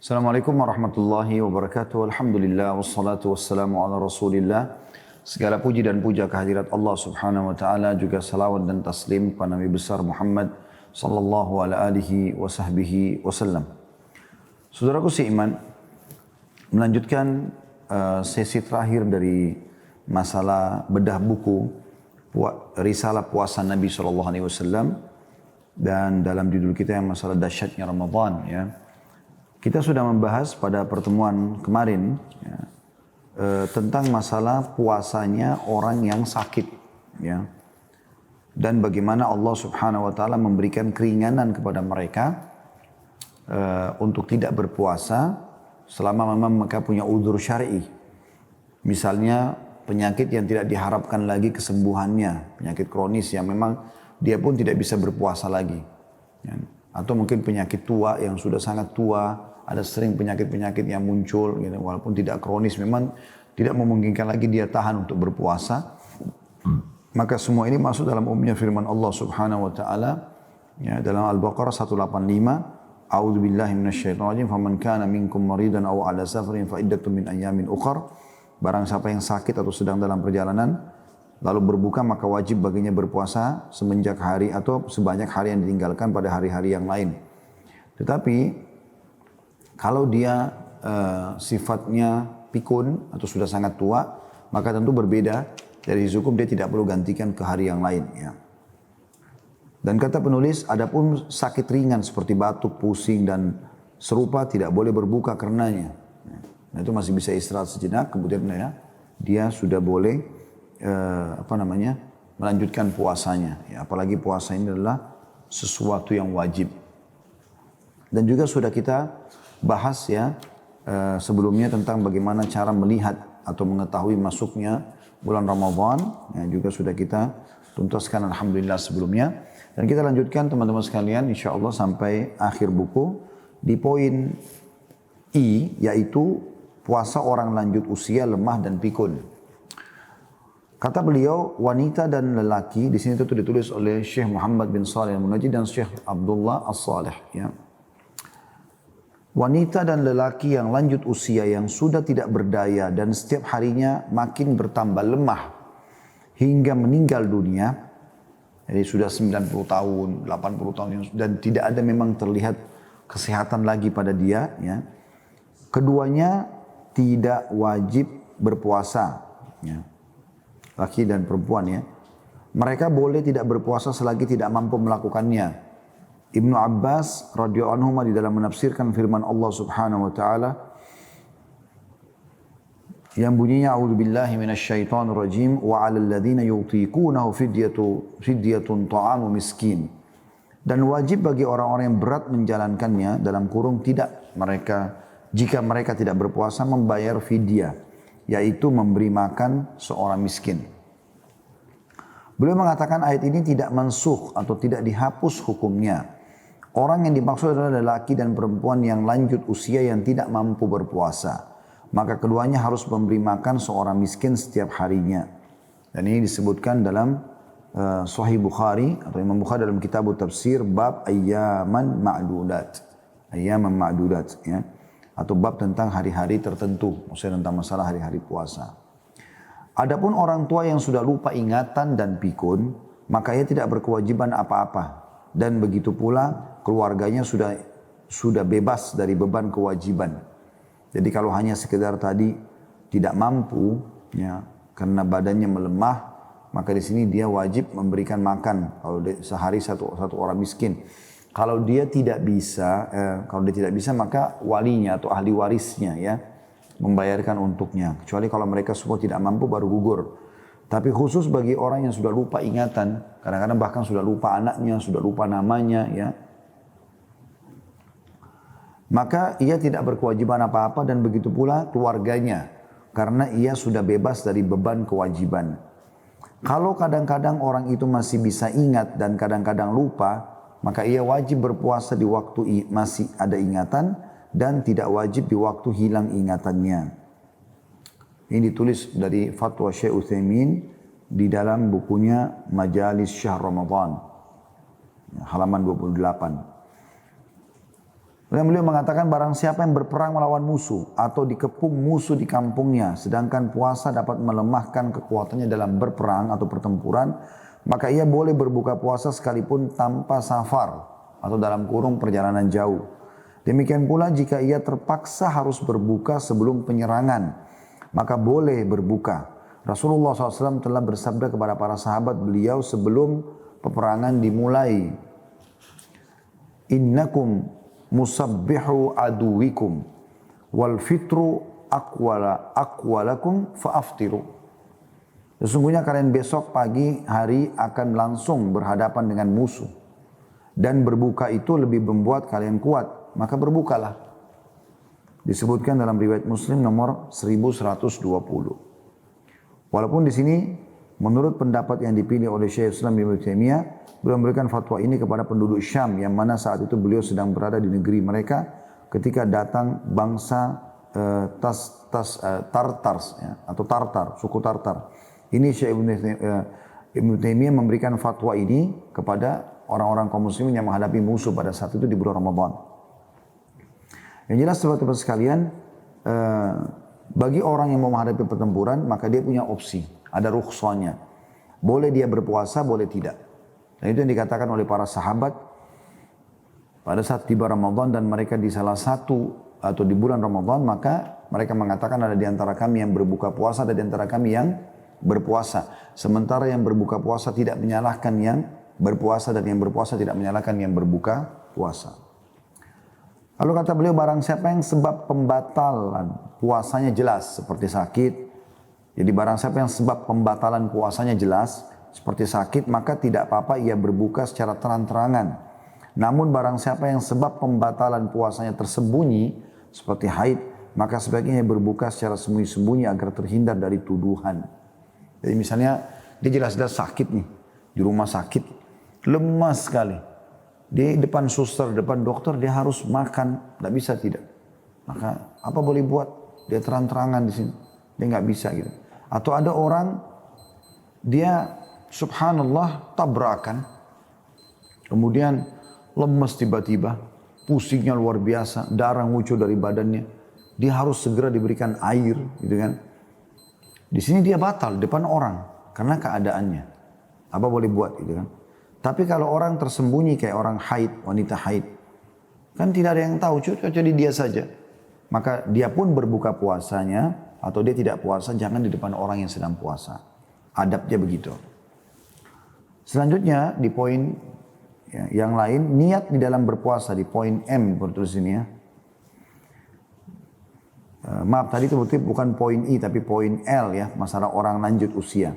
Assalamualaikum warahmatullahi wabarakatuh. Alhamdulillah wassalatu wassalamu ala Rasulillah. Segala puji dan puja kehadirat Allah Subhanahu wa taala, juga salawat dan taslim kepada Nabi besar Muhammad sallallahu alaihi wasallam. Saudaraku seiman, melanjutkan sesi terakhir dari masalah bedah buku risalah puasa Nabi sallallahu alaihi wasallam, dan dalam judul kita yang masalah dahsyatnya Ramadan ya. Kita sudah membahas pada pertemuan kemarin ya, tentang masalah puasanya orang yang sakit ya, dan bagaimana Allah Subhanahu wa taala memberikan keringanan kepada mereka untuk tidak berpuasa selama memang mereka punya udzur syar'i. Misalnya penyakit yang tidak diharapkan lagi kesembuhannya, penyakit kronis yang memang dia pun tidak bisa berpuasa lagi ya. Atau mungkin penyakit tua yang sudah sangat tua. Ada sering penyakit-penyakit yang muncul, gitu, walaupun tidak kronis, memang tidak memungkinkan lagi dia tahan untuk berpuasa. Maka semua ini masuk dalam umumnya firman Allah Subhanahu wa taala ya, dalam Al-Baqarah 185, A'udzu billahi minasyaitonir rajim, faman kana minkum maridan aw 'ala safarin fa iddatun min ayyamin ukhra. Barang siapa yang sakit atau sedang dalam perjalanan lalu berbuka, maka wajib baginya berpuasa semenjak hari atau sebanyak hari yang ditinggalkan pada hari-hari yang lain. Tetapi kalau dia sifatnya pikun atau sudah sangat tua, maka tentu berbeda dari sisi hukum, dia tidak perlu gantikan ke hari yang lain ya. Dan kata penulis, adapun sakit ringan seperti batuk, pusing dan serupa tidak boleh berbuka karenanya. Nah, itu masih bisa istirahat sejenak, kemudian ya dia sudah boleh melanjutkan puasanya ya. Apalagi puasa ini adalah sesuatu yang wajib. Dan juga sudah kita bahas ya sebelumnya tentang bagaimana cara melihat atau mengetahui masuknya bulan Ramadan ya, juga sudah kita tuntaskan alhamdulillah sebelumnya. Dan kita lanjutkan teman-teman sekalian insyaallah sampai akhir buku di poin I, yaitu puasa orang lanjut usia, lemah dan pikun. Kata beliau, wanita dan lelaki, di sini itu ditulis oleh Syekh Muhammad bin Shalih Al-Munajjid dan Syekh Abdullah As-Salih ya. Wanita dan lelaki yang lanjut usia yang sudah tidak berdaya dan setiap harinya makin bertambah lemah hingga meninggal dunia. Jadi sudah 90 tahun, 80 tahun dan tidak ada memang terlihat kesehatan lagi pada dia ya. Keduanya tidak wajib berpuasa ya. Laki dan perempuan ya. Mereka boleh tidak berpuasa selagi tidak mampu melakukannya. Ibnu Abbas radhiyallahu anhu di dalam menafsirkan firman Allah Subhanahu wa taala yang bunyinya a'udzubillahi minasyaitonir rajim wa 'alal ladzina yutiqunahu fidyatun ta'amu miskin. Dan wajib bagi orang-orang yang berat menjalankannya dalam kurung jika mereka tidak berpuasa membayar fidyah, yaitu memberi makan seorang miskin. Beliau mengatakan ayat ini tidak mansukh atau tidak dihapus hukumnya. Orang yang dimaksud adalah lelaki dan perempuan yang lanjut usia yang tidak mampu berpuasa. Maka keduanya harus memberi makan seorang miskin setiap harinya. Dan ini disebutkan dalam Sahih Bukhari atau Imam Bukhari dalam kitab tafsir bab ayyaman ma'dudat. Ayyaman ma'dudat ya. Atau bab tentang hari-hari tertentu. Maksudnya tentang masalah hari-hari puasa. Adapun orang tua yang sudah lupa ingatan dan pikun, maka ia tidak berkewajiban apa-apa. Dan begitu pula keluarganya sudah bebas dari beban kewajiban. Jadi kalau hanya sekedar tadi tidak mampu ya, karena badannya melemah, maka di sini dia wajib memberikan makan kalau sehari satu orang miskin. Kalau dia tidak bisa, maka walinya atau ahli warisnya ya membayarkan untuknya. Kecuali kalau mereka semua tidak mampu baru gugur. Tapi khusus bagi orang yang sudah lupa ingatan, kadang-kadang bahkan sudah lupa anaknya, sudah lupa namanya ya, maka ia tidak berkewajiban apa-apa dan begitu pula keluarganya karena ia sudah bebas dari beban kewajiban. Kalau kadang-kadang orang itu masih bisa ingat dan kadang-kadang lupa, maka ia wajib berpuasa di waktu masih ada ingatan dan tidak wajib di waktu hilang ingatannya. Ini ditulis dari Fatwa Syekh Utsaimin di dalam bukunya Majalis Syahr Ramadan, halaman 28. Kemudian beliau mengatakan barang siapa yang berperang melawan musuh atau dikepung musuh di kampungnya, sedangkan puasa dapat melemahkan kekuatannya dalam berperang atau pertempuran, maka ia boleh berbuka puasa sekalipun tanpa safar atau dalam kurung perjalanan jauh. Demikian pula jika ia terpaksa harus berbuka sebelum penyerangan, maka boleh berbuka. Rasulullah SAW telah bersabda kepada para sahabat beliau sebelum peperangan dimulai, Innakum musabbihu aduwikum wal fitru akwalakum faaftiru. Sesungguhnya kalian besok pagi hari akan langsung berhadapan dengan musuh. Dan berbuka itu lebih membuat kalian kuat. Maka berbukalah. Disebutkan dalam riwayat Muslim nomor 1120. Walaupun di sini menurut pendapat yang dipilih oleh Syekh Islam Ibnu Taimiyah, beliau memberikan fatwa ini kepada penduduk Syam yang mana saat itu beliau sedang berada di negeri mereka ketika datang bangsa Tartars ya, atau Tartar, suku Tartar. Ini Syekh Ibnu Taimiyah memberikan fatwa ini kepada orang-orang kaum muslimin yang menghadapi musuh pada saat itu di bulan Ramadan. Yang jelas teman-teman sekalian, bagi orang yang mau menghadapi pertempuran maka dia punya opsi, ada rukhsahnya. Boleh dia berpuasa, boleh tidak. Dan itu yang dikatakan oleh para sahabat pada saat tiba Ramadan dan mereka di salah satu atau di bulan Ramadan, maka mereka mengatakan ada di antara kami yang berbuka puasa, ada di antara kami yang berpuasa. Sementara yang berbuka puasa tidak menyalahkan yang berpuasa dan yang berpuasa tidak menyalahkan yang berbuka puasa. Lalu kata beliau, barang siapa yang sebab pembatalan puasanya jelas seperti sakit. Jadi barang siapa yang sebab pembatalan puasanya jelas seperti sakit, maka tidak apa-apa ia berbuka secara terang-terangan. Namun barang siapa yang sebab pembatalan puasanya tersembunyi seperti haid, maka sebaiknya ia berbuka secara sembunyi-sembunyi agar terhindar dari tuduhan. Jadi misalnya dia jelas-jelas sakit nih, di rumah sakit, lemas sekali. Di depan suster, depan dokter dia harus makan, tidak bisa tidak. Maka apa boleh buat? Dia terang-terangan di sini, dia nggak bisa gitu. Atau ada orang dia subhanallah tabrakan, kemudian lemes tiba-tiba, pusingnya luar biasa, darah muncul dari badannya, dia harus segera diberikan air, gitu kan? Di sini dia batal depan orang karena keadaannya. Apa boleh buat, gitu kan? Tapi kalau orang tersembunyi kayak orang haid, wanita haid, kan tidak ada yang tahu, kecuali dia saja. Maka dia pun berbuka puasanya, atau dia tidak puasa, jangan di depan orang yang sedang puasa. Adabnya begitu. Selanjutnya di poin yang lain, niat di dalam berpuasa di poin M bertulis ini ya. Maaf tadi itu bukan poin I tapi poin L ya, masalah orang lanjut usia.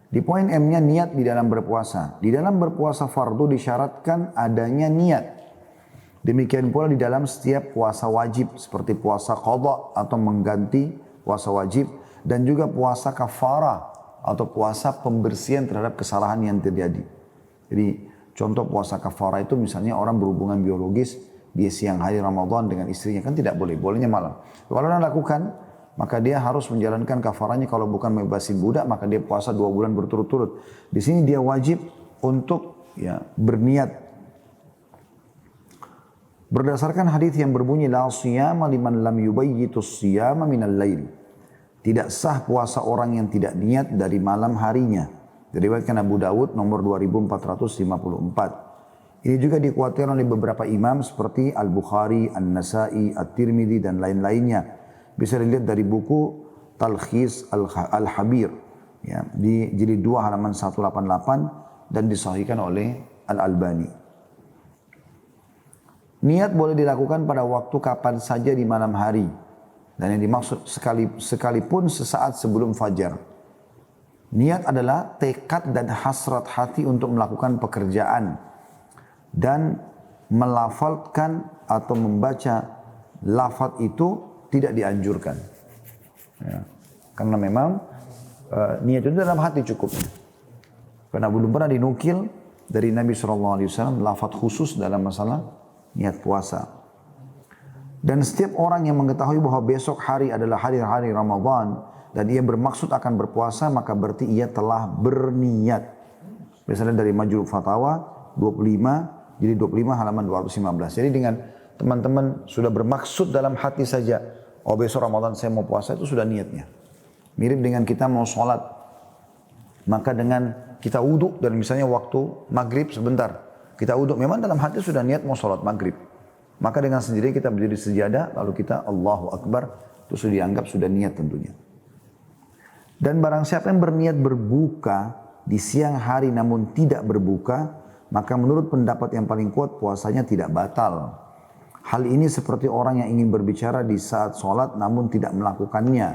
Di poin M-nya niat di dalam berpuasa. Di dalam berpuasa fardu disyaratkan adanya niat. Demikian pula di dalam setiap puasa wajib seperti puasa qadha atau mengganti puasa wajib dan juga puasa kafarah atau puasa pembersihan terhadap kesalahan yang terjadi. Jadi contoh puasa kafarah itu misalnya orang berhubungan biologis di siang hari Ramadan dengan istrinya, kan tidak boleh, bolehnya malam. Kalau orang lakukan maka dia harus menjalankan kafarahnya, kalau bukan membebasin budak maka dia puasa 2 bulan berturut-turut. Di sini dia wajib untuk ya berniat. Berdasarkan hadis yang berbunyi la siyama liman lam yubayyitu siyama minal lail. Tidak sah puasa orang yang tidak niat dari malam harinya. Diriwayatkan Abu Dawud nomor 2454. Ini juga dikuatkan oleh beberapa imam seperti Al-Bukhari, An-Nasai, At-Tirmidzi dan lain-lainnya. Bisa dilihat dari buku Talkhis Al-Habir ya, di jilid 2 halaman 188 dan disahihkan oleh Al-Albani. Niat boleh dilakukan pada waktu kapan saja di malam hari. Dan yang dimaksud sekalipun sesaat sebelum fajar. Niat adalah tekad dan hasrat hati untuk melakukan pekerjaan. Dan melafalkan atau membaca lafaz itu tidak dianjurkan. Ya. Karena memang niat itu dalam hati cukupnya. Karena belum pernah dinukil dari Nabi SAW lafaz khusus dalam masalah niat puasa. Dan setiap orang yang mengetahui bahwa besok hari adalah hari-hari Ramadan dan ia bermaksud akan berpuasa, maka berarti ia telah berniat. Misalnya dari Majmu' Fatawa 25, jadi 25 halaman 215. Jadi dengan teman-teman sudah bermaksud dalam hati saja, oh besok Ramadan saya mau puasa, itu sudah niatnya. Mirip dengan kita mau sholat, maka dengan kita wudhu dan misalnya waktu maghrib sebentar, kita wudhu, memang dalam hati sudah niat mau sholat maghrib. Maka dengan sendiri kita berdiri sejadah, lalu kita Allahu Akbar, itu sudah dianggap sudah niat tentunya. Dan barang siapa yang berniat berbuka di siang hari namun tidak berbuka, maka menurut pendapat yang paling kuat puasanya tidak batal. Hal ini seperti orang yang ingin berbicara di saat sholat namun tidak melakukannya.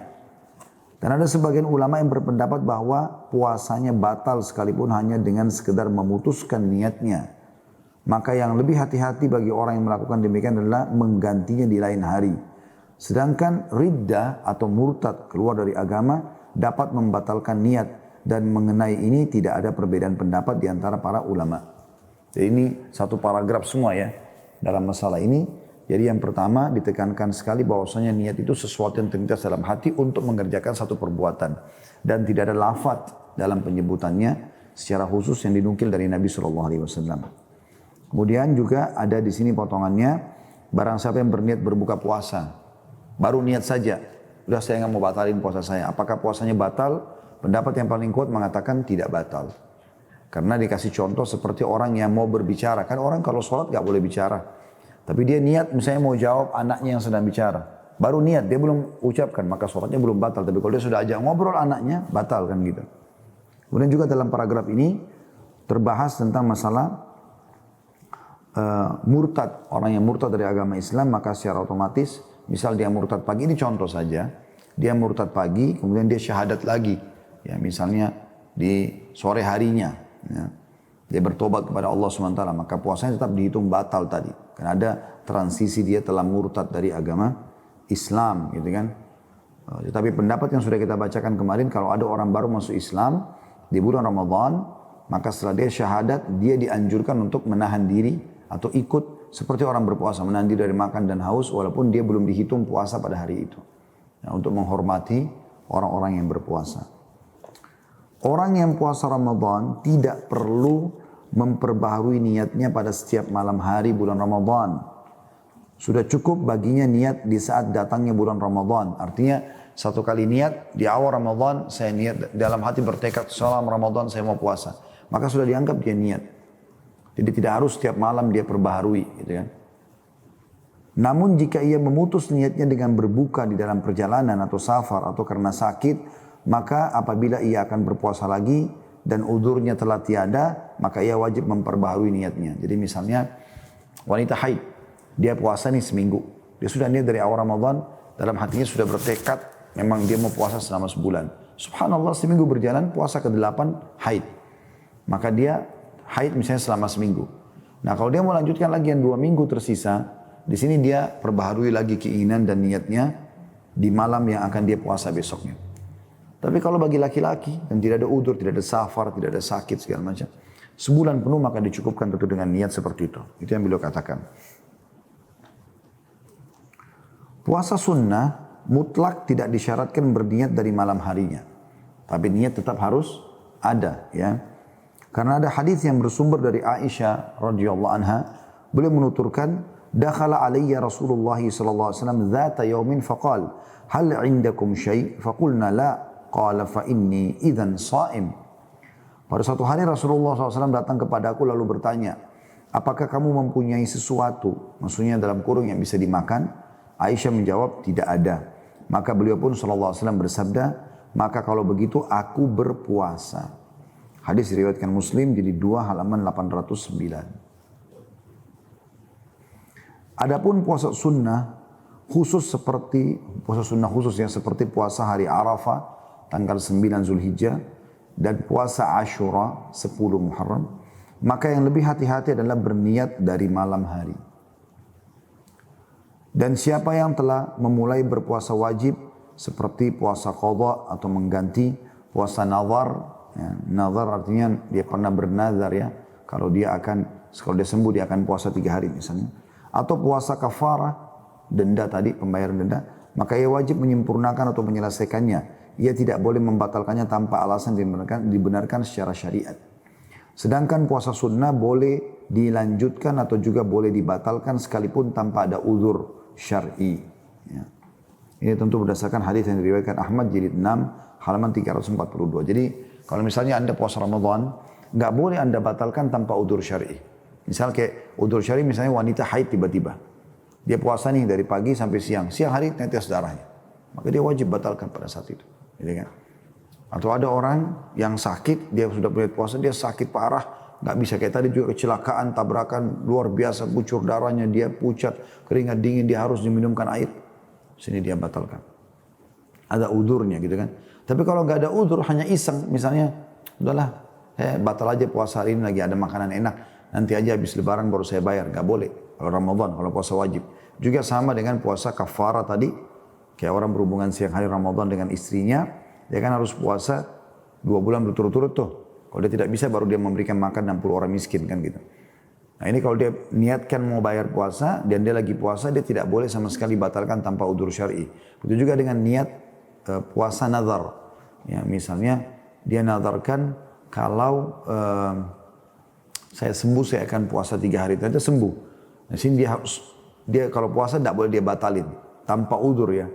Dan ada sebagian ulama yang berpendapat bahwa puasanya batal sekalipun hanya dengan sekedar memutuskan niatnya. Maka yang lebih hati-hati bagi orang yang melakukan demikian adalah menggantinya di lain hari. Sedangkan riddah atau murtad keluar dari agama dapat membatalkan niat, dan mengenai ini tidak ada perbedaan pendapat di antara para ulama. Jadi ini satu paragraf semua ya dalam masalah ini. Jadi yang pertama ditekankan sekali bahwasanya niat itu sesuatu yang terlintas dalam hati untuk mengerjakan satu perbuatan, dan tidak ada lafaz dalam penyebutannya secara khusus yang dinukil dari Nabi SAW. Kemudian juga ada di sini potongannya, barang siapa yang berniat berbuka puasa, baru niat saja, udah saya nggak mau batalin puasa saya. Apakah puasanya batal? Pendapat yang paling kuat mengatakan tidak batal. Karena dikasih contoh seperti orang yang mau berbicara. Kan orang kalau sholat nggak boleh bicara. Tapi dia niat misalnya mau jawab anaknya yang sedang bicara. Baru niat, dia belum ucapkan, maka sholatnya belum batal. Tapi kalau dia sudah ajak ngobrol anaknya, batal kan gitu. Kemudian juga dalam paragraf ini terbahas tentang masalah murtad. Orang yang murtad dari agama Islam, maka secara otomatis misal dia murtad pagi, ini contoh saja. Dia murtad pagi, kemudian dia syahadat lagi. Ya, misalnya di sore harinya. Ya, dia bertobat kepada Allah SWT, maka puasanya tetap dihitung batal tadi. Karena ada transisi dia telah murtad dari agama Islam. Gitu kan. Tetapi pendapat yang sudah kita bacakan kemarin, kalau ada orang baru masuk Islam di bulan Ramadan, maka setelah dia syahadat, dia dianjurkan untuk menahan diri atau ikut seperti orang berpuasa, menahan diri dari makan dan haus walaupun dia belum dihitung puasa pada hari itu. Nah, untuk menghormati orang-orang yang berpuasa. Orang yang puasa Ramadan tidak perlu memperbaharui niatnya pada setiap malam hari bulan Ramadan. Sudah cukup baginya niat di saat datangnya bulan Ramadan. Artinya satu kali niat di awal Ramadan, saya niat dalam hati bertekad selama Ramadan saya mau puasa. Maka sudah dianggap dia niat. Jadi tidak harus setiap malam dia perbaharui, gitu kan. Namun jika ia memutus niatnya dengan berbuka di dalam perjalanan atau safar atau karena sakit, maka apabila ia akan berpuasa lagi dan udurnya telah tiada, maka ia wajib memperbaharui niatnya. Jadi misalnya wanita haid, dia puasa nih seminggu, dia sudah niat dari awal Ramadan, dalam hatinya sudah bertekad memang dia mau puasa selama sebulan. Subhanallah, seminggu berjalan, puasa ke-8 haid. Maka dia haid misalnya selama seminggu. Nah kalau dia mau lanjutkan lagi yang 2 minggu tersisa, di sini dia perbaharui lagi keinginan dan niatnya di malam yang akan dia puasa besoknya. Tapi kalau bagi laki-laki dan tidak ada udur, tidak ada safar, tidak ada sakit segala macam, sebulan penuh maka dicukupkan tentu dengan niat seperti itu. Itu yang beliau katakan. Puasa sunnah mutlak tidak disyaratkan berniat dari malam harinya, tapi niat tetap harus ada, ya. Karena ada hadis yang bersumber dari Aisyah radhiyallahu anha, beliau menuturkan, dakhala alayya Rasulullah sallallahu alaihi wasallam dzata yaumin faqala, hal 'indakum syai'? Faqulna la, qala fa inni idzan sha'im. Pada suatu hari Rasulullah SAW datang kepadaku lalu bertanya, apakah kamu mempunyai sesuatu? Maksudnya dalam kurung yang bisa dimakan? Aisyah menjawab, tidak ada. Maka beliau pun SAW bersabda, maka kalau begitu aku berpuasa. Hadis diriwayatkan Muslim jadi 2 halaman 809. Adapun puasa sunnah khusus seperti puasa hari Arafah tanggal 9 Zulhijjah dan puasa Ashura 10 Muharram, maka yang lebih hati-hati adalah berniat dari malam hari. Dan siapa yang telah memulai berpuasa wajib seperti puasa qadha atau mengganti puasa nazar. Ya, nazar artinya dia pernah bernazar ya. Kalau dia sembuh dia akan puasa 3 hari misalnya. Atau puasa kafarah, denda tadi, pembayaran denda. Maka ia wajib menyempurnakan atau menyelesaikannya. Ia tidak boleh membatalkannya tanpa alasan dibenarkan secara syariat. Sedangkan puasa sunnah boleh dilanjutkan atau juga boleh dibatalkan sekalipun tanpa ada uzur syar'i. Ya. Ini tentu berdasarkan hadis yang diriwayatkan Ahmad jilid 6 halaman 342. Jadi kalau misalnya Anda puasa Ramadan, nggak boleh Anda batalkan tanpa uzur syar'i. Misal kayak uzur syar'i misalnya wanita haid tiba-tiba. Dia puasa nih dari pagi sampai siang. Siang hari netes darahnya. Maka dia wajib batalkan pada saat itu. Gitu kan? Atau ada orang yang sakit, dia sudah boleh puasa, dia sakit parah, nggak bisa. Kayak tadi juga kecelakaan, tabrakan luar biasa, kucur darahnya, dia pucat, keringat dingin, dia harus diminumkan air. Sini dia batalkan. Ada udurnya gitu kan. Tapi kalau nggak ada udur, hanya iseng, misalnya, udahlah, batal aja puasa hari ini lagi ada makanan enak. Nanti aja habis lebaran baru saya bayar. Nggak boleh. Kalau Ramadan, kalau puasa wajib. Juga sama dengan puasa kafara tadi. Kayak orang berhubungan siang hari Ramadan dengan istrinya. Dia kan harus puasa 2 bulan berturut-turut tuh. Kalau dia tidak bisa baru dia memberikan makan 60 orang miskin kan gitu. Nah ini kalau dia niatkan mau bayar puasa dan dia lagi puasa, dia tidak boleh sama sekali batalkan tanpa udzur syar'i. Begitu juga dengan niat puasa nazar. Ya, misalnya dia nazarkan kalau saya sembuh saya akan puasa 3 hari, ternyata sembuh. Nah sini dia kalau puasa tidak boleh dia batalin tanpa udzur ya.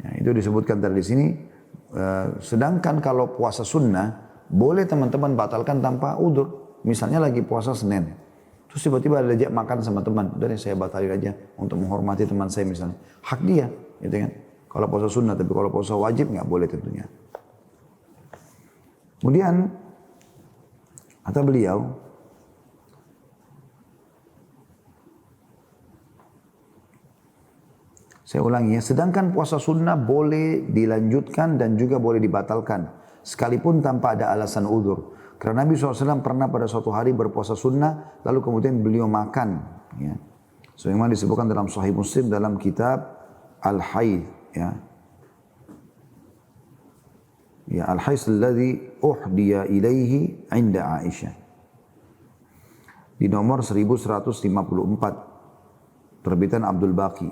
Ya. Itu disebutkan tadi di sini. Sedangkan kalau puasa sunnah boleh teman-teman batalkan tanpa udzur. Misalnya lagi puasa Senin, terus tiba-tiba ada ajak makan sama teman, udah deh saya batalin aja untuk menghormati teman saya misalnya. Hak dia, gitu kan? Kalau puasa sunnah, tapi kalau puasa wajib nggak boleh tentunya. Kemudian kata beliau, saya ulangi ya, sedangkan puasa sunnah boleh dilanjutkan dan juga boleh dibatalkan. Sekalipun tanpa ada alasan udzur. Karena Nabi SAW pernah pada suatu hari berpuasa sunnah, lalu kemudian beliau makan. Ya. Sebagaimana disebutkan dalam Sahih Muslim dalam kitab Al-Haid. Ya. Ya, Al-Haid alladhi uhdiya ilaihi inda Aisyah. Di nomor 1154. Terbitan Abdul Baqi.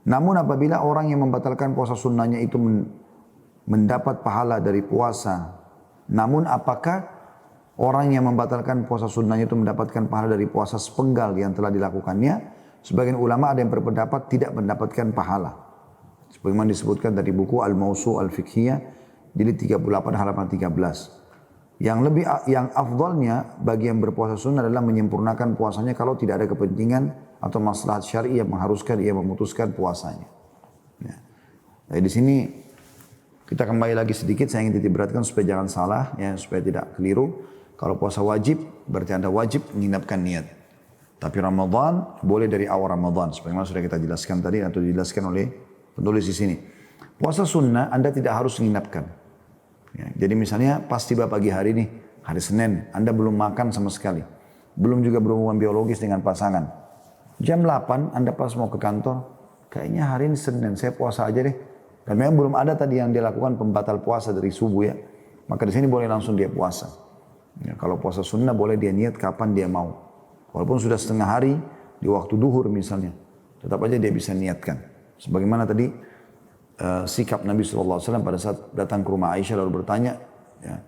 Namun apabila orang yang membatalkan puasa sunnahnya itu mendapat pahala dari puasa, namun apakah orang yang membatalkan puasa sunnahnya itu mendapatkan pahala dari puasa sepenggal yang telah dilakukannya? Sebagian ulama ada yang berpendapat tidak mendapatkan pahala. Sebagaimana disebutkan dari buku Al-Mawsu' Al-Fiqhiyah, jilid 38 halaman 13. Yang afdalnya bagi yang berpuasa sunnah adalah menyempurnakan puasanya kalau tidak ada kepentingan atau maslahat syar'i yang mengharuskan ia memutuskan puasanya. Ya. Jadi di sini kita kembali lagi sedikit, saya ingin titik beratkan supaya jangan salah, ya, supaya tidak keliru. Kalau puasa wajib berarti Anda wajib menginapkan niat. Tapi Ramadan boleh dari awal Ramadan, sebagaimana sudah kita jelaskan tadi atau dijelaskan oleh penulis di sini. Puasa sunnah Anda tidak harus menginapkan. Ya, jadi misalnya pas tiba pagi hari ini, hari Senin, Anda belum makan sama sekali. Belum juga berhubungan biologis dengan pasangan. Jam 8 Anda pas mau ke kantor, kayaknya hari ini Senin, saya puasa aja deh. Dan memang belum ada tadi yang dia lakukan pembatal puasa dari subuh ya. Maka di sini boleh langsung dia puasa. Ya, kalau puasa sunnah boleh dia niat kapan dia mau. Walaupun sudah setengah hari, di waktu duhur misalnya. Tetap aja dia bisa niatkan. Sebagaimana tadi sikap Nabi SAW pada saat datang ke rumah Aisyah lalu bertanya, ya,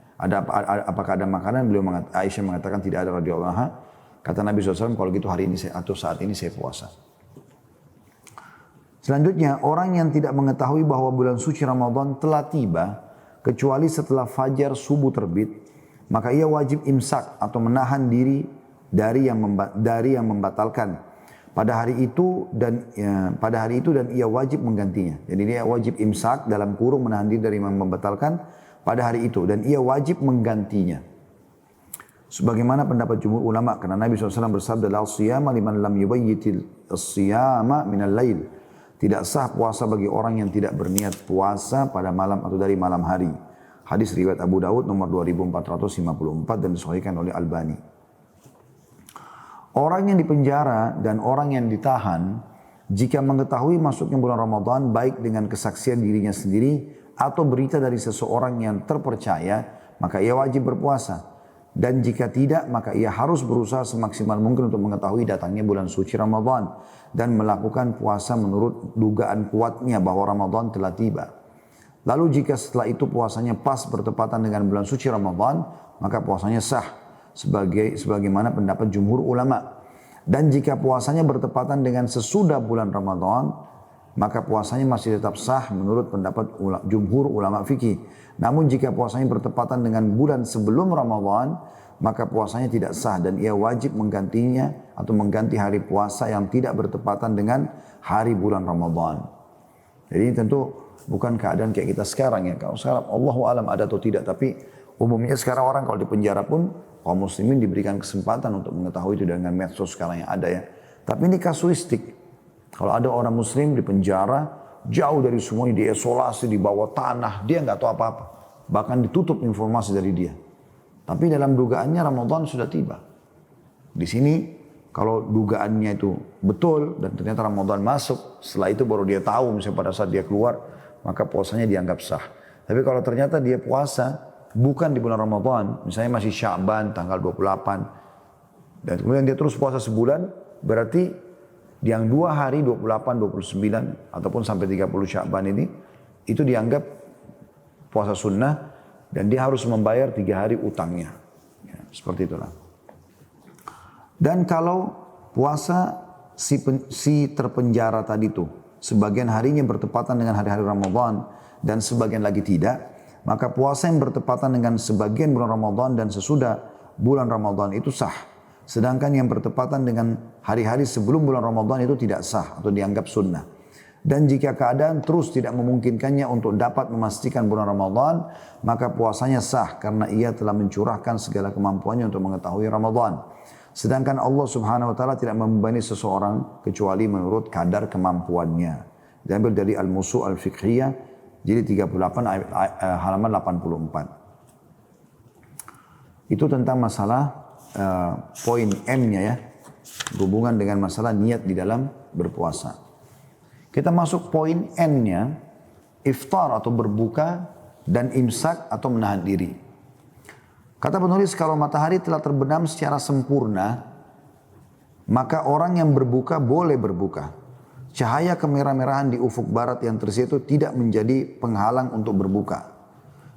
apakah ada makanan? Aisyah mengatakan tidak ada radhiyallahu anha. Kata Nabi SAW, kalau gitu hari ini atau saat ini saya puasa. Selanjutnya, orang yang tidak mengetahui bahwa bulan suci Ramadan telah tiba, kecuali setelah fajar subuh terbit, maka ia wajib imsak atau menahan diri dari yang membatalkan pada hari itu dan ia wajib menggantinya. Jadi dia wajib imsak dalam kurung menahan diri dari yang membatalkan pada hari itu dan ia wajib menggantinya. Sebagaimana pendapat jumhur ulama, karena Nabi SAW bersabda, "La siyama liman lam yubayyitil siyama minal lail." Tidak sah puasa bagi orang yang tidak berniat puasa pada malam atau dari malam hari. Hadis riwayat Abu Dawud nomor 2454 dan disahihkan oleh Albani. Orang yang dipenjara dan orang yang ditahan, jika mengetahui masuknya bulan Ramadan baik dengan kesaksian dirinya sendiri atau berita dari seseorang yang terpercaya, maka ia wajib berpuasa. Dan jika tidak, maka ia harus berusaha semaksimal mungkin untuk mengetahui datangnya bulan suci Ramadan dan melakukan puasa menurut dugaan kuatnya bahwa Ramadan telah tiba. Lalu jika setelah itu puasanya pas bertepatan dengan bulan suci Ramadan, maka puasanya sah. sebagaimana pendapat jumhur ulama. Dan jika puasanya bertepatan dengan sesudah bulan Ramadan, maka puasanya masih tetap sah menurut pendapat jumhur ulama fikih. Namun jika puasanya bertepatan dengan bulan sebelum Ramadan, maka puasanya tidak sah dan ia wajib menggantinya atau mengganti hari puasa yang tidak bertepatan dengan hari bulan Ramadan. Jadi ini tentu bukan keadaan kayak kita sekarang ya. Kalau sekarang Allahu alam ada atau tidak, tapi umumnya sekarang orang kalau di penjara pun kaum muslimin diberikan kesempatan untuk mengetahui itu dengan medsos sekarang yang ada ya. Tapi ini kasuistik. Kalau ada orang muslim di penjara, jauh dari semuanya, diisolasi, di bawah tanah, dia nggak tahu apa-apa. Bahkan ditutup informasi dari dia. Tapi dalam dugaannya Ramadan sudah tiba. Di sini kalau dugaannya itu betul dan ternyata Ramadan masuk, setelah itu baru dia tahu misalnya pada saat dia keluar, maka puasanya dianggap sah. Tapi kalau ternyata dia puasa bukan di bulan Ramadan, misalnya masih Sya'ban tanggal 28, dan kemudian dia terus puasa sebulan, berarti yang 2 hari 28, 29 ataupun sampai 30 Sya'ban ini itu dianggap puasa sunnah dan dia harus membayar 3 hari utangnya. Ya, seperti itulah. Dan kalau puasa si terpenjara tadi tuh sebagian harinya bertepatan dengan hari-hari Ramadan dan sebagian lagi tidak, maka puasa yang bertepatan dengan sebagian bulan Ramadan dan sesudah bulan Ramadan itu sah. Sedangkan yang bertepatan dengan hari-hari sebelum bulan Ramadan itu tidak sah atau dianggap sunnah. Dan jika keadaan terus tidak memungkinkannya untuk dapat memastikan bulan Ramadan, maka puasanya sah karena ia telah mencurahkan segala kemampuannya untuk mengetahui Ramadan. Sedangkan Allah Subhanahu wa taala tidak membebani seseorang kecuali menurut kadar kemampuannya. Diambil dari Al-Musu' Al-Fiqhiyah jadi 38 halaman 84. Itu tentang masalah poin M-nya ya, berhubungan dengan masalah niat di dalam berpuasa. Kita masuk poin N-nya, iftar atau berbuka dan imsak atau menahan diri. Kata penulis, kalau matahari telah terbenam secara sempurna, maka orang yang berbuka boleh berbuka. Cahaya kemerah-merahan di ufuk barat yang tersisa itu tidak menjadi penghalang untuk berbuka.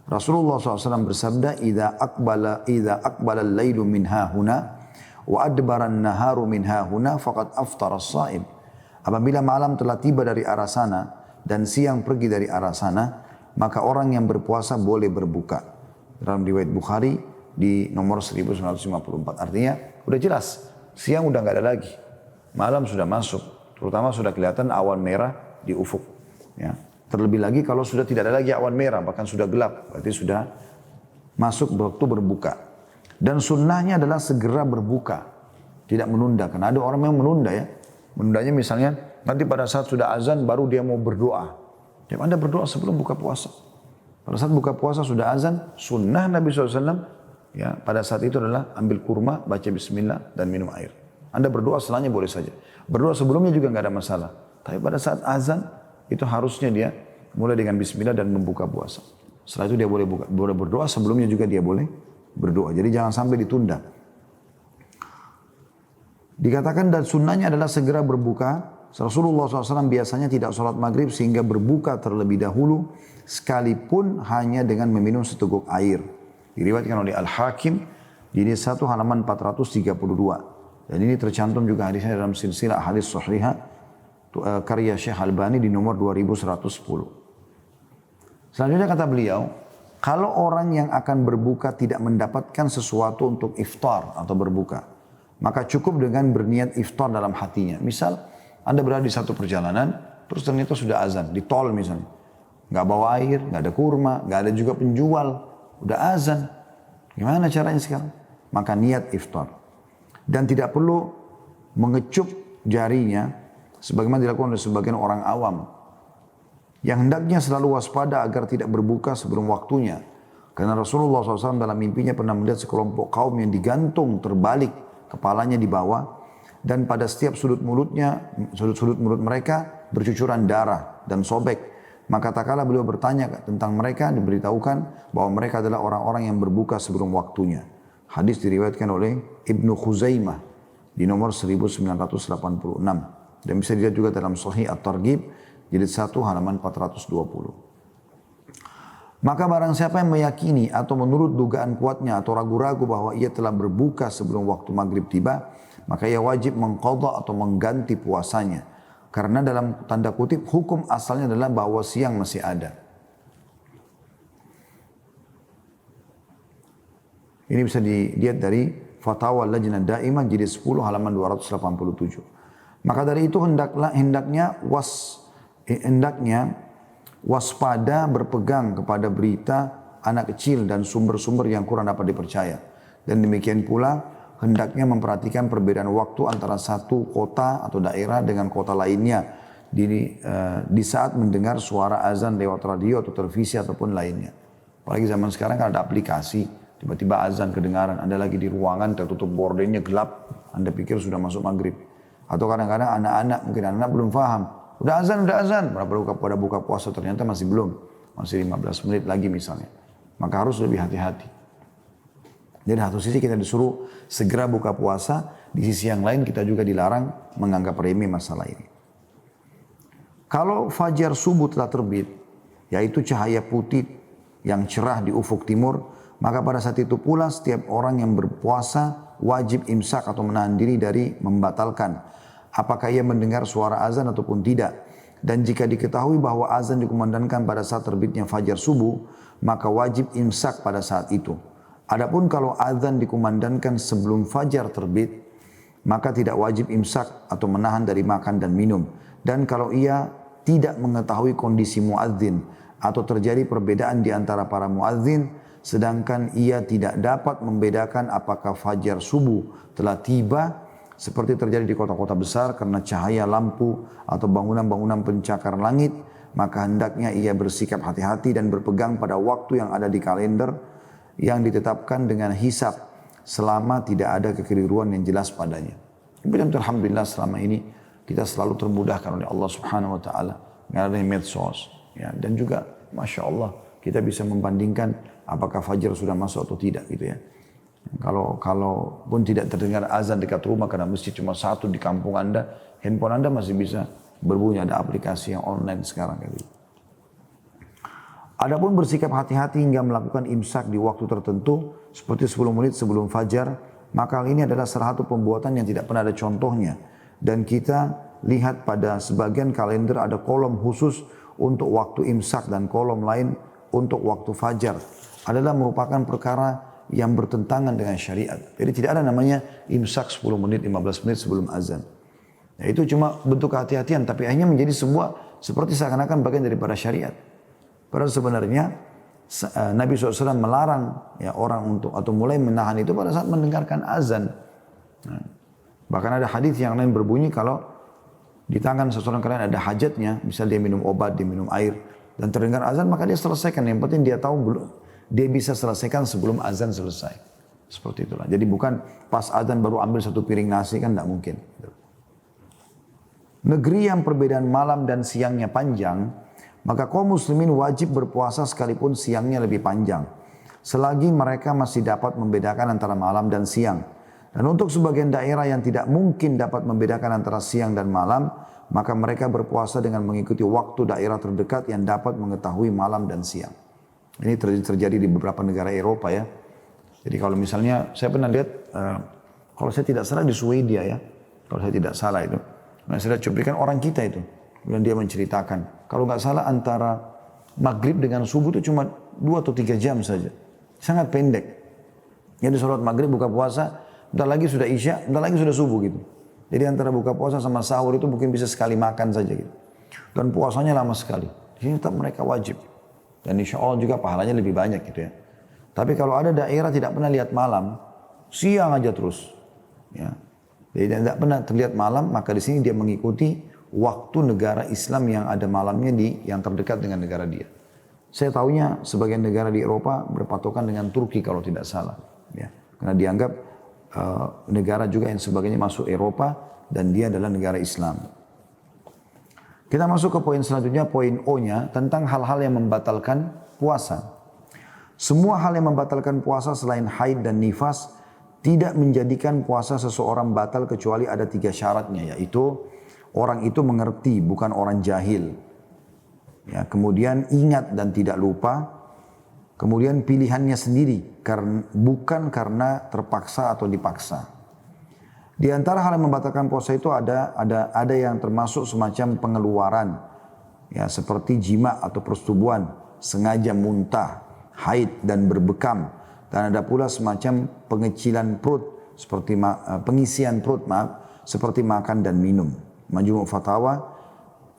Rasulullah SAW bersabda, "Idza aqbala al-lailu min hahuna wa adbara an-naharu min hahuna faqad aftara as-shaim." Apabila malam telah tiba dari arah sana dan siang pergi dari arah sana, maka orang yang berpuasa boleh berbuka. Dalam riwayat Bukhari di nomor 1954. Artinya udah jelas, siang udah nggak ada lagi, malam sudah masuk. Terutama sudah kelihatan awan merah di ufuk. Ya. Terlebih lagi kalau sudah tidak ada lagi awan merah, bahkan sudah gelap, berarti sudah masuk waktu berbuka. Dan sunnahnya adalah segera berbuka, tidak menunda. Karena ada orang yang menunda ya. Menundanya misalnya nanti pada saat sudah azan baru dia mau berdoa. Jadi Anda berdoa sebelum buka puasa. Pada saat buka puasa sudah azan, sunnah Nabi SAW ya, pada saat itu adalah ambil kurma, baca bismillah dan minum air. Anda berdoa setelahnya boleh saja. Berdoa sebelumnya juga nggak ada masalah. Tapi pada saat azan itu harusnya dia mulai dengan bismillah dan membuka puasa. Setelah itu dia boleh berdoa, sebelumnya juga dia boleh berdoa. Jadi jangan sampai ditunda. Dikatakan dan sunnahnya adalah segera berbuka. Rasulullah SAW biasanya tidak sholat maghrib sehingga berbuka terlebih dahulu sekalipun hanya dengan meminum seteguk air. Diriwayatkan oleh Al-Hakim di 1 halaman 432. Dan ini tercantum juga hadisnya dalam silsilah hadis sahihah karya Syekh Albani di nomor 2110. Selanjutnya kata beliau, kalau orang yang akan berbuka tidak mendapatkan sesuatu untuk iftar atau berbuka, maka cukup dengan berniat iftar dalam hatinya. Misal Anda berada di satu perjalanan, terus ternyata sudah azan, di tol misalnya. Nggak bawa air, nggak ada kurma, nggak ada juga penjual, udah azan. Gimana caranya sekarang? Maka niat iftar. Dan tidak perlu mengecup jarinya, sebagaimana dilakukan oleh sebagian orang awam. Yang hendaknya selalu waspada agar tidak berbuka sebelum waktunya. Karena Rasulullah SAW dalam mimpinya pernah melihat sekelompok kaum yang digantung terbalik, kepalanya di bawah. Dan pada setiap sudut mulut mereka bercucuran darah dan sobek. Maka tak kala beliau bertanya tentang mereka, diberitahukan bahwa mereka adalah orang-orang yang berbuka sebelum waktunya. Hadis diriwayatkan oleh Ibnu Khuzaimah di nomor 1986. Dan bisa dilihat juga dalam Sahih At-Targhib jilid 1 halaman 420. Maka barang siapa yang meyakini atau menurut dugaan kuatnya atau ragu-ragu bahwa ia telah berbuka sebelum waktu maghrib tiba, maka ia wajib mengqadha atau mengganti puasanya. Karena dalam tanda kutip hukum asalnya adalah bahwa siang masih ada. Ini bisa dilihat dari Fatwa Lajnah Daimah jilid 10 halaman 287. Maka dari itu hendaknya waspada berpegang kepada berita anak kecil dan sumber-sumber yang kurang dapat dipercaya. Dan demikian pula hendaknya memperhatikan perbedaan waktu antara satu kota atau daerah dengan kota lainnya di saat mendengar suara azan lewat radio atau televisi ataupun lainnya. Apalagi zaman sekarang kan ada aplikasi, tiba-tiba azan kedengaran, Anda lagi di ruangan tertutup gordennya gelap, Anda pikir sudah masuk maghrib. Atau kadang-kadang anak-anak, mungkin anak belum paham, udah azan, pada buka puasa ternyata masih belum, masih 15 menit lagi misalnya. Maka harus lebih hati-hati. Jadi satu sisi kita disuruh segera buka puasa, di sisi yang lain kita juga dilarang menganggap remeh masalah ini. Kalau fajar subuh telah terbit, yaitu cahaya putih yang cerah di ufuk timur, maka pada saat itu pula setiap orang yang berpuasa wajib imsak atau menahan diri dari membatalkan apakah ia mendengar suara azan ataupun tidak. Dan jika diketahui bahwa azan dikumandangkan pada saat terbitnya fajar subuh, maka wajib imsak pada saat itu. Adapun kalau azan dikumandangkan sebelum fajar terbit, maka tidak wajib imsak atau menahan dari makan dan minum. Dan kalau ia tidak mengetahui kondisi muadzin atau terjadi perbedaan di antara para muadzin, sedangkan ia tidak dapat membedakan apakah fajar subuh telah tiba, seperti terjadi di kota-kota besar karena cahaya lampu atau bangunan-bangunan pencakar langit, maka hendaknya ia bersikap hati-hati dan berpegang pada waktu yang ada di kalender yang ditetapkan dengan hisab selama tidak ada kekeliruan yang jelas padanya. Kemudian alhamdulillah selama ini kita selalu termudahkan oleh Allah Subhanahu wa taala dengan adanya medsos, ya, dan juga Masya Allah kita bisa membandingkan apakah fajar sudah masuk atau tidak gitu ya. Kalau pun tidak terdengar azan dekat rumah karena masjid cuma satu di kampung Anda, handphone Anda masih bisa berbunyi, ada aplikasi yang online sekarang gitu. Adapun bersikap hati-hati hingga melakukan imsak di waktu tertentu seperti 10 menit sebelum fajar, maka hal ini adalah salah satu pembuatan yang tidak pernah ada contohnya. Dan kita lihat pada sebagian kalender ada kolom khusus untuk waktu imsak dan kolom lain untuk waktu fajar. Adalah merupakan perkara yang bertentangan dengan syariat. Jadi tidak ada namanya imsak 10 menit, 15 menit sebelum azan. Nah, itu cuma bentuk kehati-hatian, tapi akhirnya menjadi sebuah seperti seakan-akan bagian daripada syariat. Padahal sebenarnya Nabi SAW melarang ya orang untuk atau mulai menahan itu pada saat mendengarkan azan. Nah, bahkan ada hadis yang lain berbunyi kalau di tangan seseorang kalian ada hajatnya, misal dia minum obat, dia minum air, dan terdengar azan maka dia selesaikan. Yang penting dia tahu belum, dia bisa selesaikan sebelum azan selesai. Seperti itulah. Jadi bukan pas azan baru ambil satu piring nasi, kan tidak mungkin. Negeri yang perbedaan malam dan siangnya panjang, maka kaum muslimin wajib berpuasa sekalipun siangnya lebih panjang, selagi mereka masih dapat membedakan antara malam dan siang. Dan untuk sebagian daerah yang tidak mungkin dapat membedakan antara siang dan malam, maka mereka berpuasa dengan mengikuti waktu daerah terdekat yang dapat mengetahui malam dan siang. Ini terjadi di beberapa negara Eropa ya. Jadi kalau misalnya, saya pernah lihat, kalau saya tidak salah di Swedia ya, kalau saya tidak salah itu, nah saya cuplikan orang kita itu, kemudian dia menceritakan, kalau nggak salah antara maghrib dengan subuh itu cuma 2 atau 3 jam saja, sangat pendek. Jadi sholat maghrib buka puasa, bentar lagi sudah isya, bentar lagi sudah subuh gitu. Jadi antara buka puasa sama sahur itu mungkin bisa sekali makan saja gitu. Dan puasanya lama sekali. Ini tetap mereka wajib. Dan insya Allah juga pahalanya lebih banyak gitu ya. Tapi kalau ada daerah tidak pernah lihat malam, siang aja terus. Ya. Jadi tidak pernah terlihat malam, maka di sini dia mengikuti waktu negara Islam yang ada malamnya yang terdekat dengan negara dia. Saya tahunya sebagian negara di Eropa berpatokan dengan Turki kalau tidak salah. Ya. Karena dianggap negara juga yang sebagainya masuk Eropa dan dia adalah negara Islam. Kita masuk ke poin selanjutnya, poin O-nya tentang hal-hal yang membatalkan puasa. Semua hal yang membatalkan puasa selain haid dan nifas tidak menjadikan puasa seseorang batal kecuali ada 3 syaratnya, yaitu orang itu mengerti, bukan orang jahil. Ya, kemudian ingat dan tidak lupa, Kemudian pilihannya sendiri, bukan karena terpaksa atau dipaksa. Di antara hal yang membatalkan puasa itu ada yang termasuk semacam pengeluaran, ya seperti jima atau persetubuhan, sengaja muntah, haid dan berbekam, dan ada pula semacam pengecilan perut, seperti pengisian perut, seperti makan dan minum. Majmu' Fatawa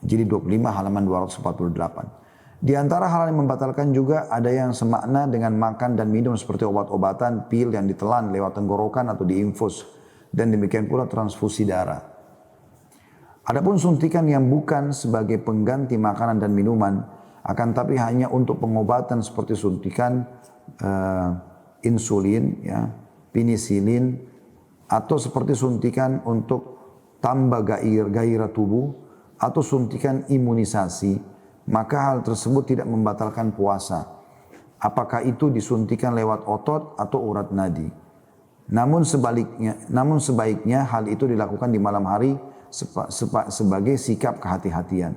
jilid 25 halaman 248. Di antara hal yang membatalkan juga ada yang semakna dengan makan dan minum seperti obat-obatan, pil yang ditelan lewat tenggorokan atau diinfus, dan demikian pula transfusi darah. Adapun suntikan yang bukan sebagai pengganti makanan dan minuman, akan tapi hanya untuk pengobatan seperti suntikan insulin, ya, penisilin, atau seperti suntikan untuk tambah gairah tubuh, atau suntikan imunisasi, maka hal tersebut tidak membatalkan puasa. Apakah itu disuntikan lewat otot atau urat nadi. Namun sebaiknya hal itu dilakukan di malam hari sebagai sikap kehati-hatian.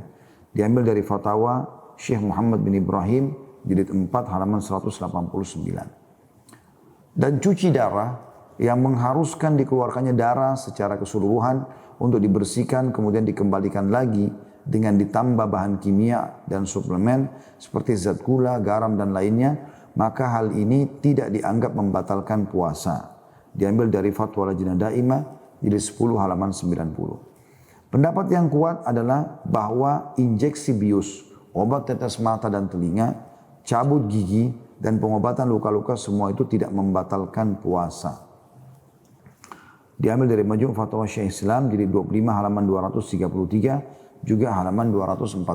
Diambil dari fatwa Syekh Muhammad bin Ibrahim jilid 4 halaman 189. Dan cuci darah yang mengharuskan dikeluarkannya darah secara keseluruhan untuk dibersihkan kemudian dikembalikan lagi dengan ditambah bahan kimia dan suplemen seperti zat gula, garam dan lainnya, maka hal ini tidak dianggap membatalkan puasa. Diambil dari Fatwa Lajnah Daimah jilid 10 halaman 90. Pendapat yang kuat adalah bahwa injeksi bius, obat tetes mata dan telinga, cabut gigi dan pengobatan luka-luka semua itu tidak membatalkan puasa. Diambil dari Majmu' Fatwa Syekh Islam jilid 25 halaman 233 juga halaman 245.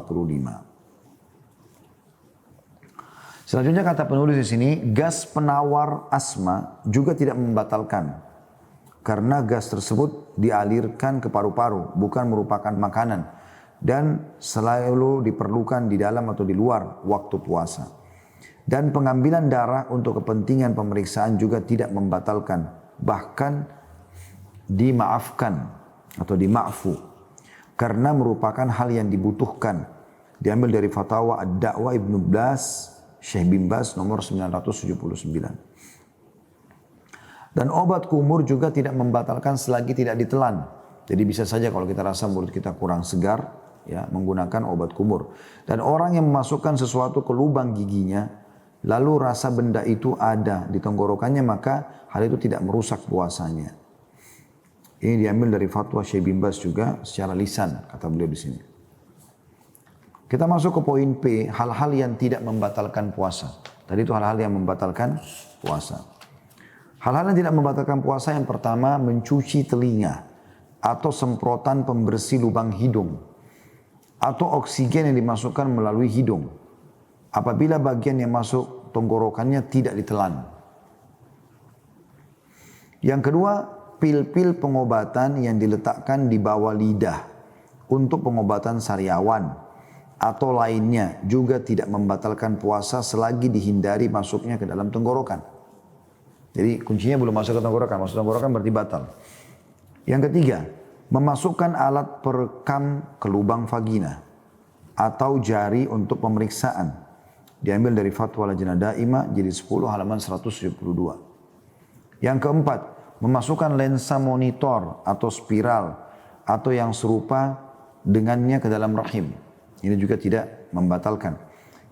Selanjutnya kata penulis di sini, gas penawar asma juga tidak membatalkan karena gas tersebut dialirkan ke paru-paru, bukan merupakan makanan dan selalu diperlukan di dalam atau di luar waktu puasa. Dan pengambilan darah untuk kepentingan pemeriksaan juga tidak membatalkan, bahkan dimaafkan atau dima'fu karena merupakan hal yang dibutuhkan. Diambil dari Fatwa Ad-Da'wah Ibnu Bas, Syekh bin Bas nomor 979. Dan obat kumur juga tidak membatalkan selagi tidak ditelan. Jadi bisa saja kalau kita rasa mulut kita kurang segar, ya, menggunakan obat kumur. Dan orang yang memasukkan sesuatu ke lubang giginya, lalu rasa benda itu ada di tenggorokannya, maka hal itu tidak merusak puasanya. Ini diambil dari fatwa Syekh bin Bas juga secara lisan, kata beliau di sini. Kita masuk ke poin P, hal-hal yang tidak membatalkan puasa. Tadi itu hal-hal yang membatalkan puasa. Hal-hal yang tidak membatalkan puasa yang pertama mencuci telinga atau semprotan pembersih lubang hidung atau oksigen yang dimasukkan melalui hidung apabila bagian yang masuk tenggorokannya tidak ditelan. Yang kedua, pil-pil pengobatan yang diletakkan di bawah lidah untuk pengobatan sariawan atau lainnya juga tidak membatalkan puasa selagi dihindari masuknya ke dalam tenggorokan. Jadi kuncinya belum masuk ke tenggorokan, masuk tenggorokan berarti batal. Yang ketiga, memasukkan alat perekam ke lubang vagina atau jari untuk pemeriksaan. Diambil dari Fatwa Lajnah Daimah jilid 10 halaman 172. Yang keempat, memasukkan lensa monitor atau spiral atau yang serupa dengannya ke dalam rahim. Ini juga tidak membatalkan.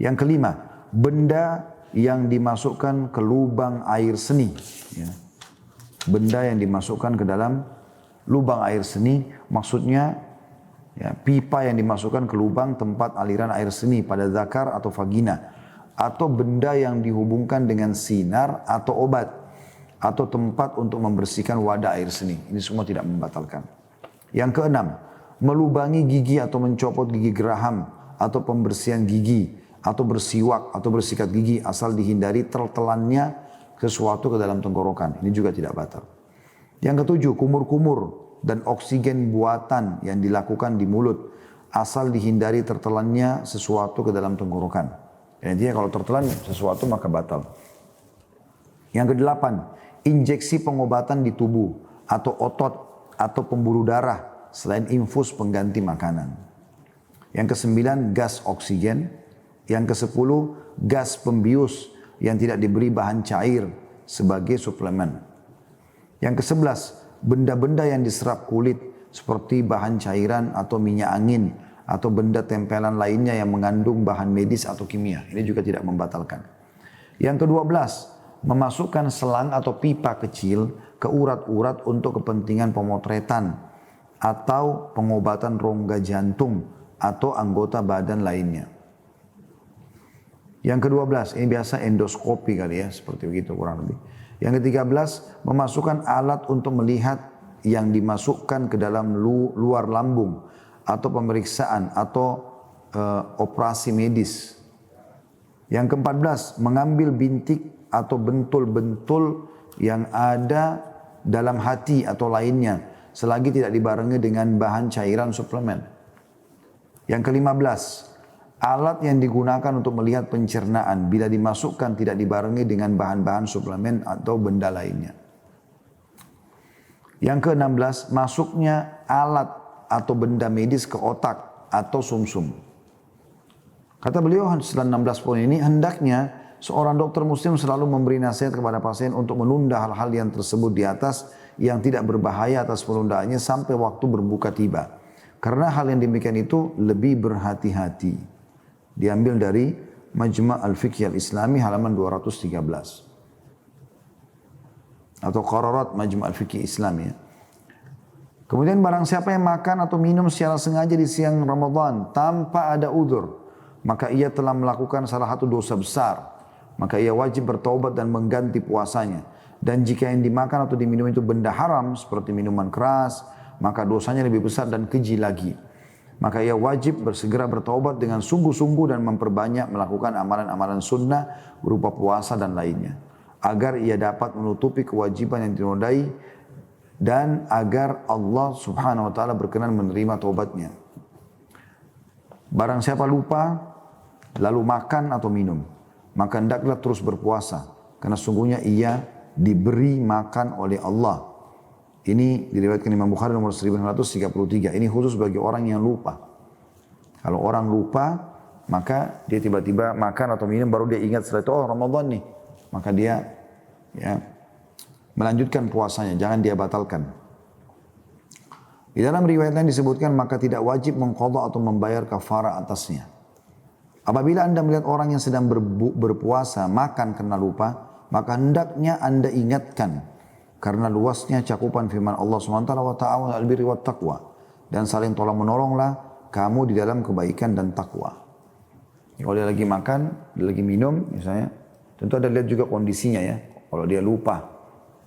Yang kelima, benda yang dimasukkan ke lubang air seni. Ya. Benda yang dimasukkan ke dalam lubang air seni, maksudnya ya, pipa yang dimasukkan ke lubang tempat aliran air seni pada zakar atau vagina. Atau benda yang dihubungkan dengan sinar atau obat. Atau tempat untuk membersihkan wadah air seni. Ini semua tidak membatalkan. Yang keenam, melubangi gigi atau mencopot gigi geraham atau pembersihan gigi atau bersiwak atau bersikat gigi asal dihindari tertelannya sesuatu ke dalam tenggorokan. Ini juga tidak batal. Yang ketujuh, kumur-kumur dan oksigen buatan yang dilakukan di mulut asal dihindari tertelannya sesuatu ke dalam tenggorokan. Intinya kalau tertelan sesuatu maka batal. Yang kedelapan, injeksi pengobatan di tubuh atau otot atau pembuluh darah selain infus pengganti makanan. Yang kesembilan, gas oksigen. Yang kesepuluh, gas pembius yang tidak diberi bahan cair sebagai suplemen. Yang ke-11, benda-benda yang diserap kulit seperti bahan cairan atau minyak angin atau benda tempelan lainnya yang mengandung bahan medis atau kimia. Ini juga tidak membatalkan. Yang ke-12, memasukkan selang atau pipa kecil ke urat-urat untuk kepentingan pemotretan atau pengobatan rongga jantung atau anggota badan lainnya. Yang ke-12, ini biasa endoskopi kali ya, seperti begitu kurang lebih. Yang ke-13, memasukkan alat untuk melihat yang dimasukkan ke dalam luar lambung atau pemeriksaan atau operasi medis. Yang ke-14, mengambil bintik atau bentul-bentul yang ada dalam hati atau lainnya selagi tidak dibarengi dengan bahan cairan suplemen. Yang ke-15, alat yang digunakan untuk melihat pencernaan bila dimasukkan tidak dibarengi dengan bahan-bahan suplemen atau benda lainnya. Yang ke-16, masuknya alat atau benda medis ke otak atau sumsum. Kata beliau setelah 16 poin ini, hendaknya seorang dokter muslim selalu memberi nasihat kepada pasien untuk menunda hal-hal yang tersebut di atas yang tidak berbahaya atas penundaannya sampai waktu berbuka tiba. Karena hal yang demikian itu lebih berhati-hati. Diambil dari Majma' al-Fiqh al-Islami halaman 213. Atau Qararat Majma' al-Fiqh Islami. Kemudian barang siapa yang makan atau minum secara sengaja di siang Ramadan tanpa ada udzur, maka ia telah melakukan salah satu dosa besar. Maka ia wajib bertaubat dan mengganti puasanya. Dan jika yang dimakan atau diminum itu benda haram seperti minuman keras, maka dosanya lebih besar dan keji lagi. Maka ia wajib bersegera bertaubat dengan sungguh-sungguh dan memperbanyak melakukan amalan-amalan sunnah berupa puasa dan lainnya. Agar ia dapat menutupi kewajiban yang dinodai dan agar Allah subhanahu wa ta'ala berkenan menerima taubatnya. Barang siapa lupa lalu makan atau minum, maka hendaklah terus berpuasa. Karena sungguhnya ia diberi makan oleh Allah. Ini diriwayatkan Imam Bukhari nomor 1933. Ini khusus bagi orang yang lupa. Kalau orang lupa, maka dia tiba-tiba makan atau minum, baru dia ingat setelah itu, oh Ramadan nih. Maka dia melanjutkan puasanya, jangan dia batalkan. Di dalam riwayat lain disebutkan, maka tidak wajib mengqadha atau membayar kafarah atasnya. Apabila anda melihat orang yang sedang berpuasa, makan karena lupa, maka hendaknya anda ingatkan. Karena luasnya cakupan firman Allah SWT, wa ta'awun al-birri wa taqwa. Dan saling tolong menolonglah kamu di dalam kebaikan dan takwa. Kalau dia lagi makan, dia lagi minum misalnya, tentu ada lihat juga kondisinya ya. Kalau dia lupa,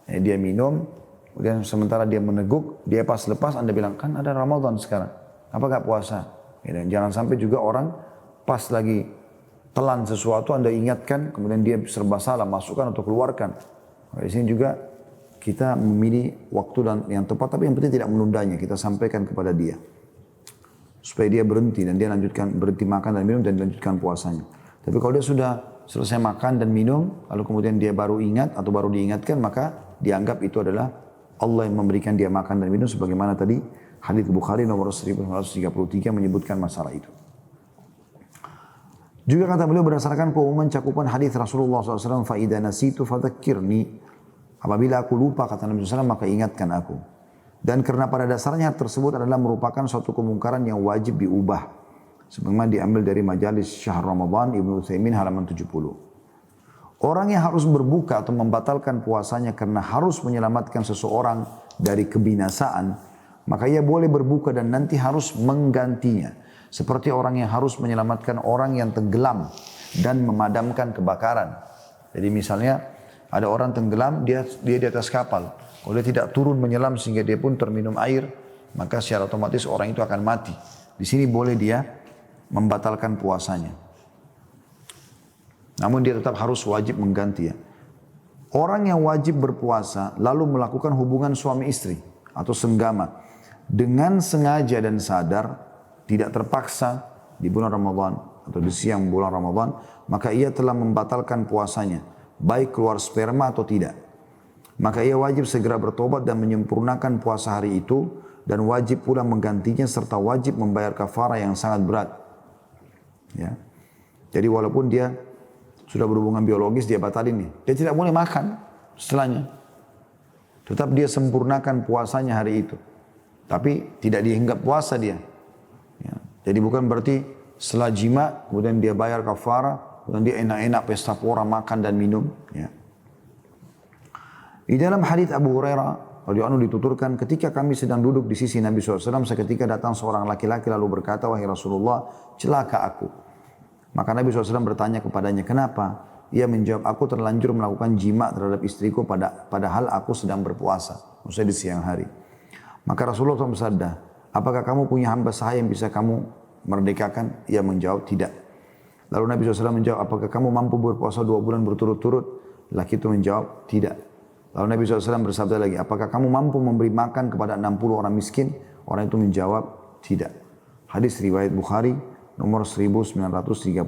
dia minum, kemudian sementara dia meneguk, dia pas lepas anda bilang, kan ada Ramadan sekarang, apa gak puasa? Dan jangan sampai juga orang pas lagi telan sesuatu anda ingatkan, kemudian dia serba salah, masukkan atau keluarkan. Di sini juga kita memilih waktu dan yang tepat, tapi yang penting tidak menundanya. Kita sampaikan kepada dia supaya dia berhenti dan dia berhenti makan dan minum dan lanjutkan puasanya. Tapi kalau dia sudah selesai makan dan minum, lalu kemudian dia baru ingat atau baru diingatkan, maka dianggap itu adalah Allah yang memberikan dia makan dan minum, sebagaimana tadi hadits Bukhari nomor 1933 menyebutkan masalah itu. Juga kata beliau berdasarkan pengumuman cakupan hadis Rasulullah SAW, فَإِذَا نَسِيتُ فَذَكِّرْنِي. Apabila aku lupa, kata Nabi SAW, maka ingatkan aku. Dan karena pada dasarnya tersebut adalah merupakan suatu kemungkaran yang wajib diubah. Sebagaimana diambil dari majalis Syahr Ramadan Ibnu Utsaimin halaman 70. Orang yang harus berbuka atau membatalkan puasanya karena harus menyelamatkan seseorang dari kebinasaan, maka ia boleh berbuka dan nanti harus menggantinya. Seperti orang yang harus menyelamatkan orang yang tenggelam dan memadamkan kebakaran. Jadi misalnya ada orang tenggelam, dia di atas kapal. Kalau dia tidak turun menyelam sehingga dia pun terminum air, maka secara otomatis orang itu akan mati. Di sini boleh dia membatalkan puasanya. Namun dia tetap harus wajib mengganti ya. Orang yang wajib berpuasa lalu melakukan hubungan suami istri atau senggama dengan sengaja dan sadar, tidak terpaksa di bulan Ramadan atau di siang bulan Ramadan, maka ia telah membatalkan puasanya, baik keluar sperma atau tidak. Maka ia wajib segera bertobat dan menyempurnakan puasa hari itu, dan wajib pula menggantinya serta wajib membayar kafarah yang sangat berat. Ya. Jadi walaupun dia sudah berhubungan biologis dia batalin nih. Dia tidak boleh makan setelahnya. Tetap dia sempurnakan puasanya hari itu. Tapi tidak dianggap puasa dia. Ya. Jadi bukan berarti setelah jima, kemudian dia bayar kafarah, kemudian dia enak-enak pesta pora makan dan minum. Ya. Di dalam hadits Abu Hurairah radhiyallahu anhu dituturkan, ketika kami sedang duduk di sisi Nabi SAW, seketika datang seorang laki-laki lalu berkata, wahai Rasulullah, celaka aku. Maka Nabi SAW bertanya kepadanya, kenapa? Ia menjawab, aku terlanjur melakukan jima terhadap istriku padahal aku sedang berpuasa. Maksudnya di siang hari. Maka Rasulullah SAW bersabda, apakah kamu punya hamba sahaya yang bisa kamu merdekakan? Ia menjawab, tidak. Lalu Nabi SAW menjawab, apakah kamu mampu berpuasa 2 bulan berturut-turut? Laki itu menjawab, tidak. Lalu Nabi SAW bersabda lagi, apakah kamu mampu memberi makan kepada 60 orang miskin? Orang itu menjawab, tidak. Hadis riwayat Bukhari nomor 1936.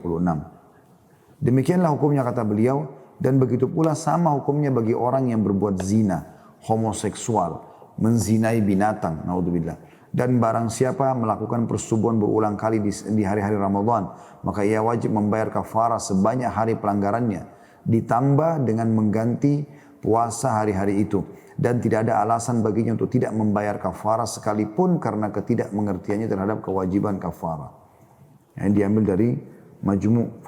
Demikianlah hukumnya kata beliau, dan begitu pula sama hukumnya bagi orang yang berbuat zina, homoseksual, menzinai binatang, naudzubillah. Dan barang siapa melakukan persetubuhan berulang kali di hari-hari Ramadan, maka ia wajib membayar kafarah sebanyak hari pelanggarannya, ditambah dengan mengganti puasa hari-hari itu. Dan tidak ada alasan baginya untuk tidak membayar kafarah sekalipun karena ketidakmengertiannya terhadap kewajiban kafarah. Yang diambil dari Majmu'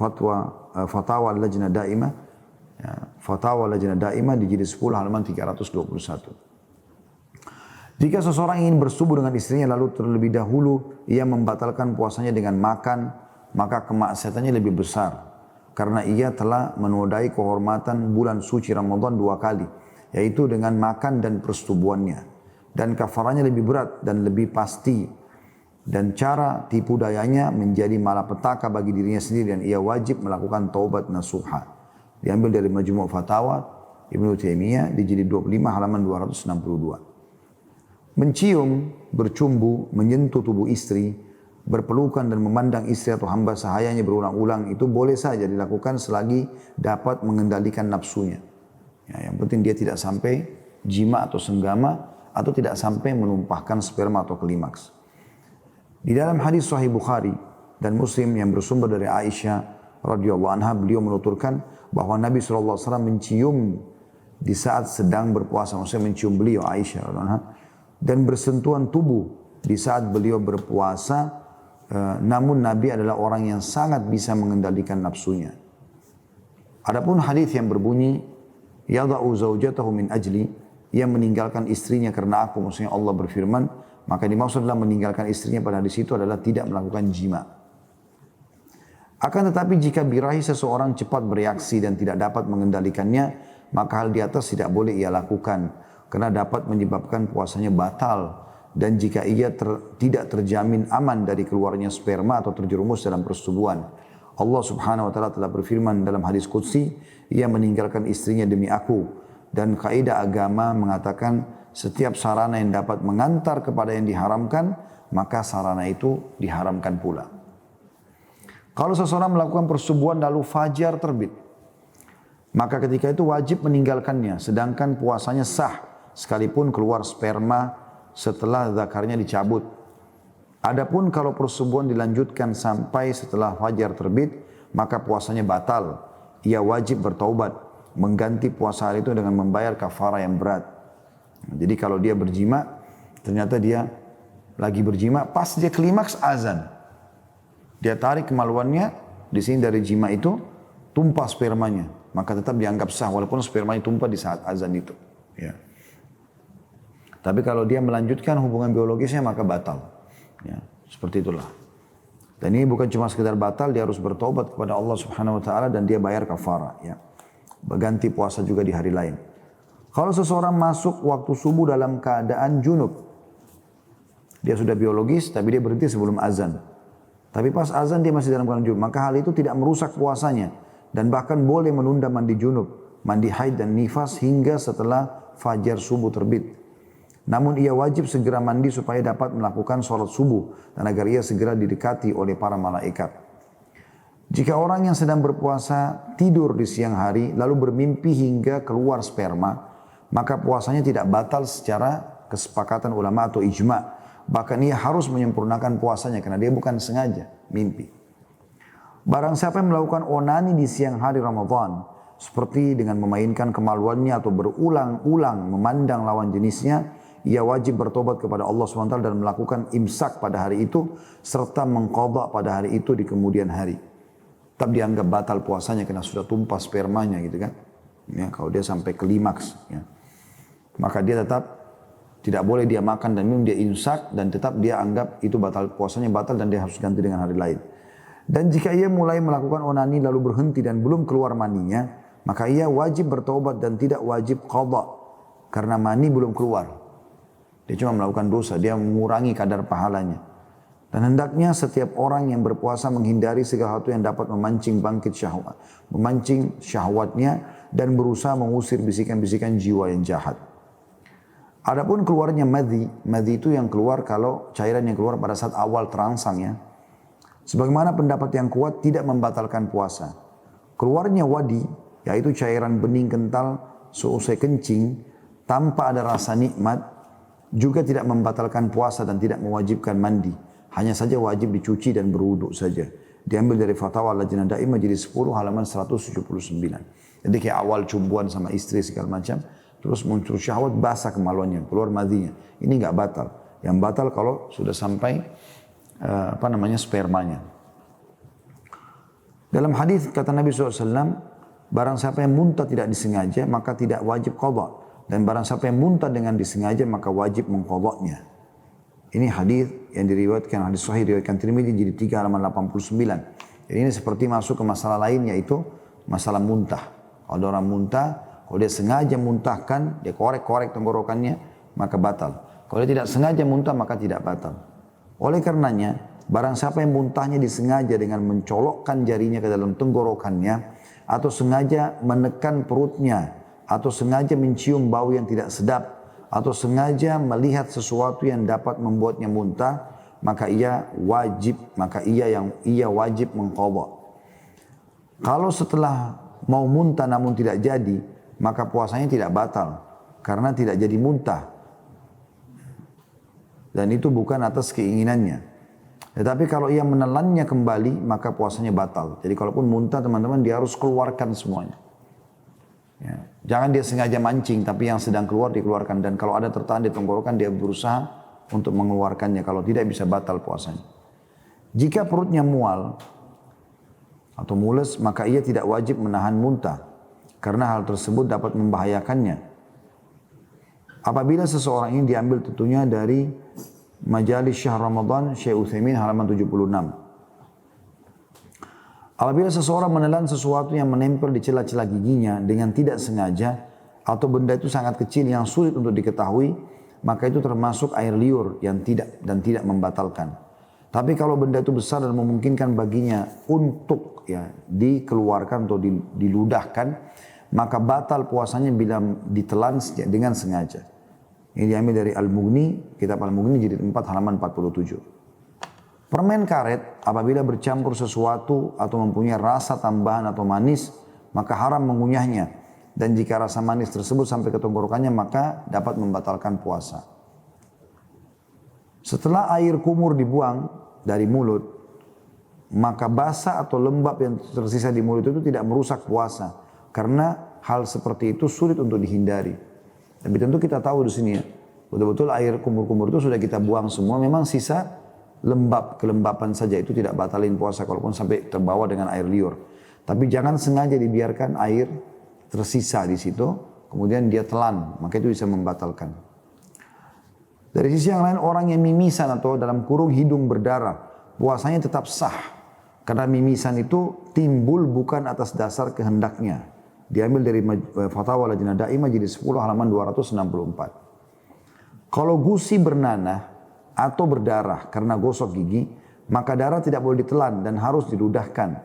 Fatawa Lajnah Daimah, ya, Fatawa Lajnah Daimah di jilid 10 halaman 321. Jika seseorang ingin bersubuh dengan istrinya lalu terlebih dahulu ia membatalkan puasanya dengan makan, maka kemaksiatannya lebih besar. Karena ia telah menodai kehormatan bulan suci Ramadan 2 kali, yaitu dengan makan dan persetubuhannya. Dan kafaranya lebih berat dan lebih pasti. Dan cara tipu dayanya menjadi malapetaka bagi dirinya sendiri dan ia wajib melakukan taubat nasuha. Diambil dari Majmu' Fatawa Ibnu Taimiyah di jilid 25 halaman 262. Mencium, bercumbu, menyentuh tubuh istri, berpelukan dan memandang istri atau hamba sahayanya berulang-ulang itu boleh saja dilakukan selagi dapat mengendalikan nafsunya. Ya, yang penting dia tidak sampai jima atau senggama atau tidak sampai menumpahkan sperma atau klimaks. Di dalam hadis Sahih Bukhari dan Muslim yang bersumber dari Aisyah radhiyallahu anha, beliau menuturkan bahwa Nabi SAW mencium di saat sedang berpuasa, maksudnya mencium beliau Aisyah radhiyallahu anha, dan bersentuhan tubuh di saat beliau berpuasa. Namun Nabi adalah orang yang sangat bisa mengendalikan nafsunya. Adapun hadis yang berbunyi yada'u zaujatahu min ajli, ia meninggalkan istrinya karena aku, maksudnya Allah berfirman, maka dimaksud adalah meninggalkan istrinya pada hadis itu adalah tidak melakukan jima. Akan tetapi jika birahi seseorang cepat bereaksi dan tidak dapat mengendalikannya, maka hal di atas tidak boleh ia lakukan karena dapat menyebabkan puasanya batal. Dan jika ia tidak terjamin aman dari keluarnya sperma atau terjerumus dalam persetubuhan. Allah Subhanahu wa taala telah berfirman dalam hadis qudsi, ia meninggalkan istrinya demi aku. Dan kaidah agama mengatakan setiap sarana yang dapat mengantar kepada yang diharamkan, maka sarana itu diharamkan pula. Kalau seseorang melakukan persetubuhan lalu fajar terbit, maka ketika itu wajib meninggalkannya, sedangkan puasanya sah sekalipun keluar sperma setelah zakarnya dicabut. Adapun kalau persetubuhan dilanjutkan sampai setelah fajar terbit, maka puasanya batal. Ia wajib bertaubat, mengganti puasa hari itu dengan membayar kafarah yang berat. Jadi kalau dia berjima, ternyata dia lagi berjima, pas dia klimaks azan. Dia tarik kemaluannya, di sini dari jima itu, tumpah spermanya. Maka tetap dianggap sah, walaupun spermanya tumpah di saat azan itu. Ya. Tapi kalau dia melanjutkan hubungan biologisnya, maka batal. Ya, seperti itulah. Dan ini bukan cuma sekedar batal, dia harus bertobat kepada Allah Subhanahu Wa Taala dan dia bayar kafarah. Ya. Berganti puasa juga di hari lain. Kalau seseorang masuk waktu subuh dalam keadaan junub, dia sudah biologis tapi dia berhenti sebelum azan. Tapi pas azan dia masih dalam keadaan junub, maka hal itu tidak merusak puasanya dan bahkan boleh menunda mandi junub, mandi haid dan nifas hingga setelah fajar subuh terbit. Namun ia wajib segera mandi supaya dapat melakukan sholat subuh dan agar ia segera didekati oleh para malaikat. Jika orang yang sedang berpuasa tidur di siang hari lalu bermimpi hingga keluar sperma, maka puasanya tidak batal secara kesepakatan ulama atau ijma'. Bahkan ia harus menyempurnakan puasanya karena dia bukan sengaja mimpi. Barang siapa yang melakukan onani di siang hari Ramadan, seperti dengan memainkan kemaluannya atau berulang-ulang memandang lawan jenisnya, ia wajib bertobat kepada Allah SWT dan melakukan imsak pada hari itu, serta mengqadha pada hari itu di kemudian hari. Tetap dianggap batal puasanya karena sudah tumpah spermanya gitu kan. Ya, kalau dia sampai klimaks, ya. Maka dia tetap tidak boleh dia makan dan minum, dia imsak dan tetap dia anggap itu batal, puasanya batal dan dia harus ganti dengan hari lain. Dan jika ia mulai melakukan onani lalu berhenti dan belum keluar maninya, maka ia wajib bertaubat dan tidak wajib qadha karena mani belum keluar. Dia cuma melakukan dosa, dia mengurangi kadar pahalanya. Dan hendaknya setiap orang yang berpuasa menghindari segala sesuatu yang dapat memancing bangkit syahwat, memancing syahwatnya dan berusaha mengusir bisikan-bisikan jiwa yang jahat. Adapun keluarnya madhi itu yang keluar kalau cairan yang keluar pada saat awal terangsang ya. Sebagaimana pendapat yang kuat tidak membatalkan puasa. Keluarnya wadi, yaitu cairan bening kental seusai kencing tanpa ada rasa nikmat, juga tidak membatalkan puasa dan tidak mewajibkan mandi. Hanya saja wajib dicuci dan berwuduk saja. Diambil dari Fatwa Lajnah Daimah jadi 10 halaman 179. Jadi kayak awal cumbuan sama istri segala macam, terus muncul syahwat, basah kemaluannya, keluar madhinya. Ini enggak batal. Yang batal kalau sudah sampai spermanya. Dalam hadis kata Nabi SAW, barang siapa yang muntah tidak disengaja maka tidak wajib qadha, dan barang siapa yang muntah dengan disengaja maka wajib mengqadhanya. Ini hadis yang diriwayatkan, hadis sahih diriwayatkan Tirmidzi jadi 3 halaman 89. Jadi ini seperti masuk ke masalah lain, yaitu masalah muntah. Kalau ada orang muntah, kalau dia sengaja muntahkan, dia korek-korek tenggorokannya, maka batal. Kalau dia tidak sengaja muntah maka tidak batal. Oleh karenanya, barang siapa yang muntahnya disengaja dengan mencolokkan jarinya ke dalam tenggorokannya, atau sengaja menekan perutnya, atau sengaja mencium bau yang tidak sedap, atau sengaja melihat sesuatu yang dapat membuatnya muntah, maka ia wajib mengqadha. Kalau setelah mau muntah namun tidak jadi, maka puasanya tidak batal karena tidak jadi muntah. Dan itu bukan atas keinginannya. Tetapi kalau ia menelannya kembali, maka puasanya batal. Jadi kalaupun muntah teman-teman, dia harus keluarkan semuanya. Ya. Jangan dia sengaja mancing, tapi yang sedang keluar dikeluarkan. Dan kalau ada tertahan di tenggorokan, dia berusaha untuk mengeluarkannya. Kalau tidak bisa batal puasanya. Jika perutnya mual atau mules, maka ia tidak wajib menahan muntah. Karena hal tersebut dapat membahayakannya. Apabila seseorang ini diambil tentunya dari Majalis Syahr Ramadan Syekh Utsaimin halaman 76. Apabila seseorang menelan sesuatu yang menempel di celah-celah giginya dengan tidak sengaja, atau benda itu sangat kecil yang sulit untuk diketahui, maka itu termasuk air liur yang tidak membatalkan. Tapi kalau benda itu besar dan memungkinkan baginya untuk dikeluarkan atau diludahkan, maka batal puasanya bila ditelan dengan sengaja. Ini diambil dari Al-Mughni, kitab Al-Mughni jilid 4 halaman 47. Permen karet apabila bercampur sesuatu atau mempunyai rasa tambahan atau manis, maka haram mengunyahnya. Dan jika rasa manis tersebut sampai ke tenggorokannya, maka dapat membatalkan puasa. Setelah air kumur dibuang dari mulut, maka basah atau lembab yang tersisa di mulut itu tidak merusak puasa. Karena hal seperti itu sulit untuk dihindari. Tapi tentu kita tahu di sini ya, betul-betul air kumur-kumur itu sudah kita buang semua. Memang sisa kelembapan saja itu tidak batalin puasa kalaupun sampai terbawa dengan air liur. Tapi jangan sengaja dibiarkan air tersisa di situ, kemudian dia telan, maka itu bisa membatalkan. Dari sisi yang lain, orang yang mimisan atau dalam kurung hidung berdarah, puasanya tetap sah. Karena mimisan itu timbul bukan atas dasar kehendaknya. Diambil dari Fatwa Lajnah Daimah jadi 10 halaman 264. Kalau gusi bernanah atau berdarah karena gosok gigi, maka darah tidak boleh ditelan dan harus diludahkan.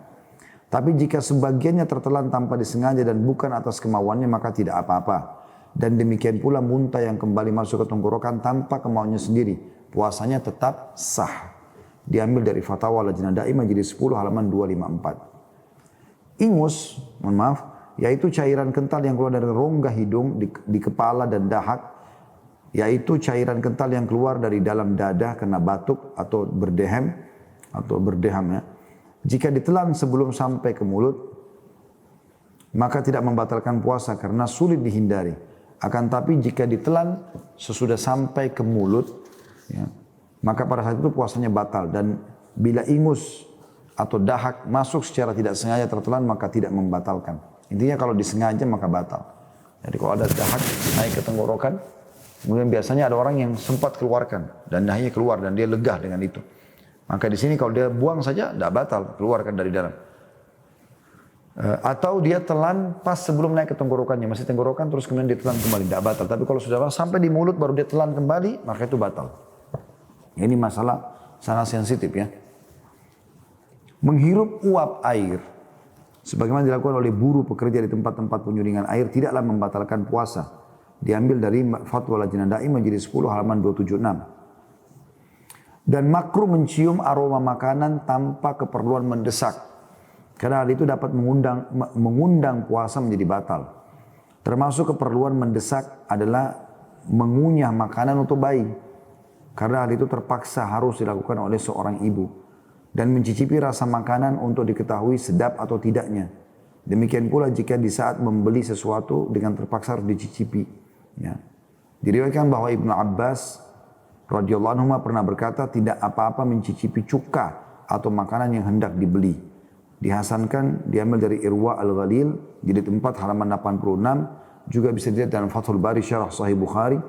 Tapi jika sebagiannya tertelan tanpa disengaja dan bukan atas kemauannya, maka tidak apa-apa. Dan demikian pula muntah yang kembali masuk ke tenggorokan tanpa kemauannya sendiri, puasanya tetap sah. Diambil dari Fatwa Lajnah Daimah jadi 10 halaman 254. Ingus, mohon maaf, yaitu cairan kental yang keluar dari rongga hidung di kepala dan dahak, yaitu cairan kental yang keluar dari dalam dada kena batuk atau berdeham ya. Jika ditelan sebelum sampai ke mulut, maka tidak membatalkan puasa karena sulit dihindari. Akan tapi jika ditelan sesudah sampai ke mulut, ya, maka pada saat itu puasanya batal. Dan bila ingus atau dahak masuk secara tidak sengaja tertelan, maka tidak membatalkan. Intinya kalau disengaja maka batal. Jadi kalau ada dahak naik ke tenggorokan, kemudian biasanya ada orang yang sempat keluarkan dan dahaknya keluar dan dia lega dengan itu. Maka di sini kalau dia buang saja tidak batal, keluarkan dari dalam. Atau dia telan pas sebelum naik ke tenggorokannya, masih tenggorokan terus kemudian dia telan kembali, tidak batal. Tapi kalau sudah sampai di mulut baru dia telan kembali, maka itu batal. Ini masalah sangat sensitif ya. Menghirup uap air, sebagaimana dilakukan oleh buruh pekerja di tempat-tempat penyulingan air, tidaklah membatalkan puasa. Diambil dari Fatwa Lajnah Daimah Jilid 10 halaman 276. Dan makruh mencium aroma makanan tanpa keperluan mendesak. Karena hal itu dapat mengundang puasa menjadi batal. Termasuk keperluan mendesak adalah mengunyah makanan untuk bayi. Karena hal itu terpaksa harus dilakukan oleh seorang ibu. Dan mencicipi rasa makanan untuk diketahui sedap atau tidaknya. Demikian pula jika di saat membeli sesuatu dengan terpaksa harus dicicipi. Ya. Diriwayatkan bahwa Ibnu Abbas radhiyallahu anhu pernah berkata, tidak apa-apa mencicipi cuka atau makanan yang hendak dibeli. Dihasankan, diambil dari Irwa Al-Ghalil, jilid 4 halaman 86, juga bisa dilihat dalam Fathul Bari Syarah Sahih Bukhari,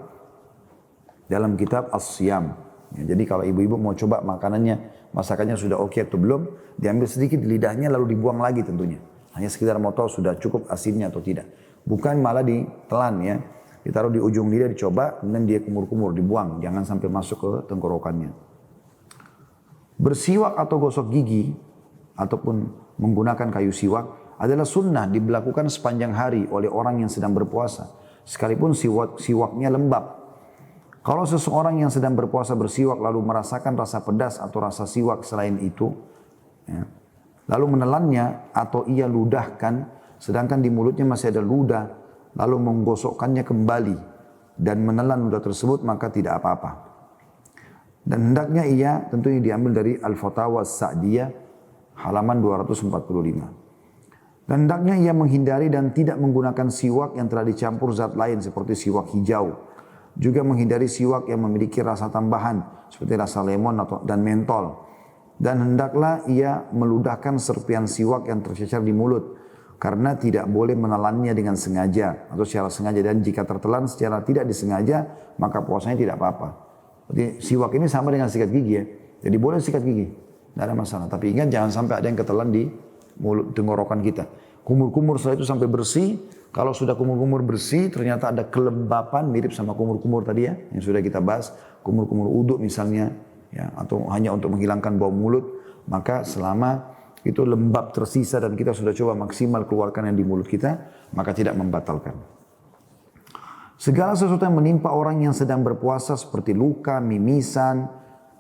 dalam kitab As-Siyam. Ya, jadi kalau ibu-ibu mau coba makanannya, masakannya sudah oke atau belum, diambil sedikit di lidahnya lalu dibuang lagi tentunya. Hanya sekedar mau tahu sudah cukup asinnya atau tidak. Bukan malah ditelan ya, ditaruh di ujung lidah dicoba, kemudian dia kumur-kumur, dibuang, jangan sampai masuk ke tenggorokannya. Bersiwak atau gosok gigi, ataupun menggunakan kayu siwak adalah sunnah dilakukan sepanjang hari oleh orang yang sedang berpuasa. Sekalipun siwaknya lembab. Kalau seseorang yang sedang berpuasa bersiwak lalu merasakan rasa pedas atau rasa siwak selain itu, ya, lalu menelannya atau ia ludahkan, sedangkan di mulutnya masih ada ludah, lalu menggosokkannya kembali dan menelan ludah tersebut, maka tidak apa-apa. Dan hendaknya ia tentunya diambil dari Al-Fatawa As-Sa'diyah, halaman 245. Dan hendaknya ia menghindari dan tidak menggunakan siwak yang telah dicampur zat lain seperti siwak hijau. Juga menghindari siwak yang memiliki rasa tambahan seperti rasa lemon dan mentol. Dan hendaklah ia meludahkan serpian siwak yang tercecer di mulut. Karena tidak boleh menelannya dengan sengaja atau secara sengaja. Dan jika tertelan secara tidak disengaja, maka puasanya tidak apa-apa. Jadi siwak ini sama dengan sikat gigi ya. Jadi boleh sikat gigi. Tidak ada masalah. Tapi ingat jangan sampai ada yang ketelan di mulut tenggorokan kita. Kumur-kumur setelah itu sampai bersih. Kalau sudah kumur-kumur bersih ternyata ada kelembapan mirip sama kumur-kumur tadi ya. Yang sudah kita bahas. Kumur-kumur uduk misalnya. Ya, atau hanya untuk menghilangkan bau mulut. Maka selama itu lembab tersisa dan kita sudah coba maksimal keluarkan yang di mulut kita. Maka tidak membatalkan. Segala sesuatu yang menimpa orang yang sedang berpuasa seperti luka, mimisan,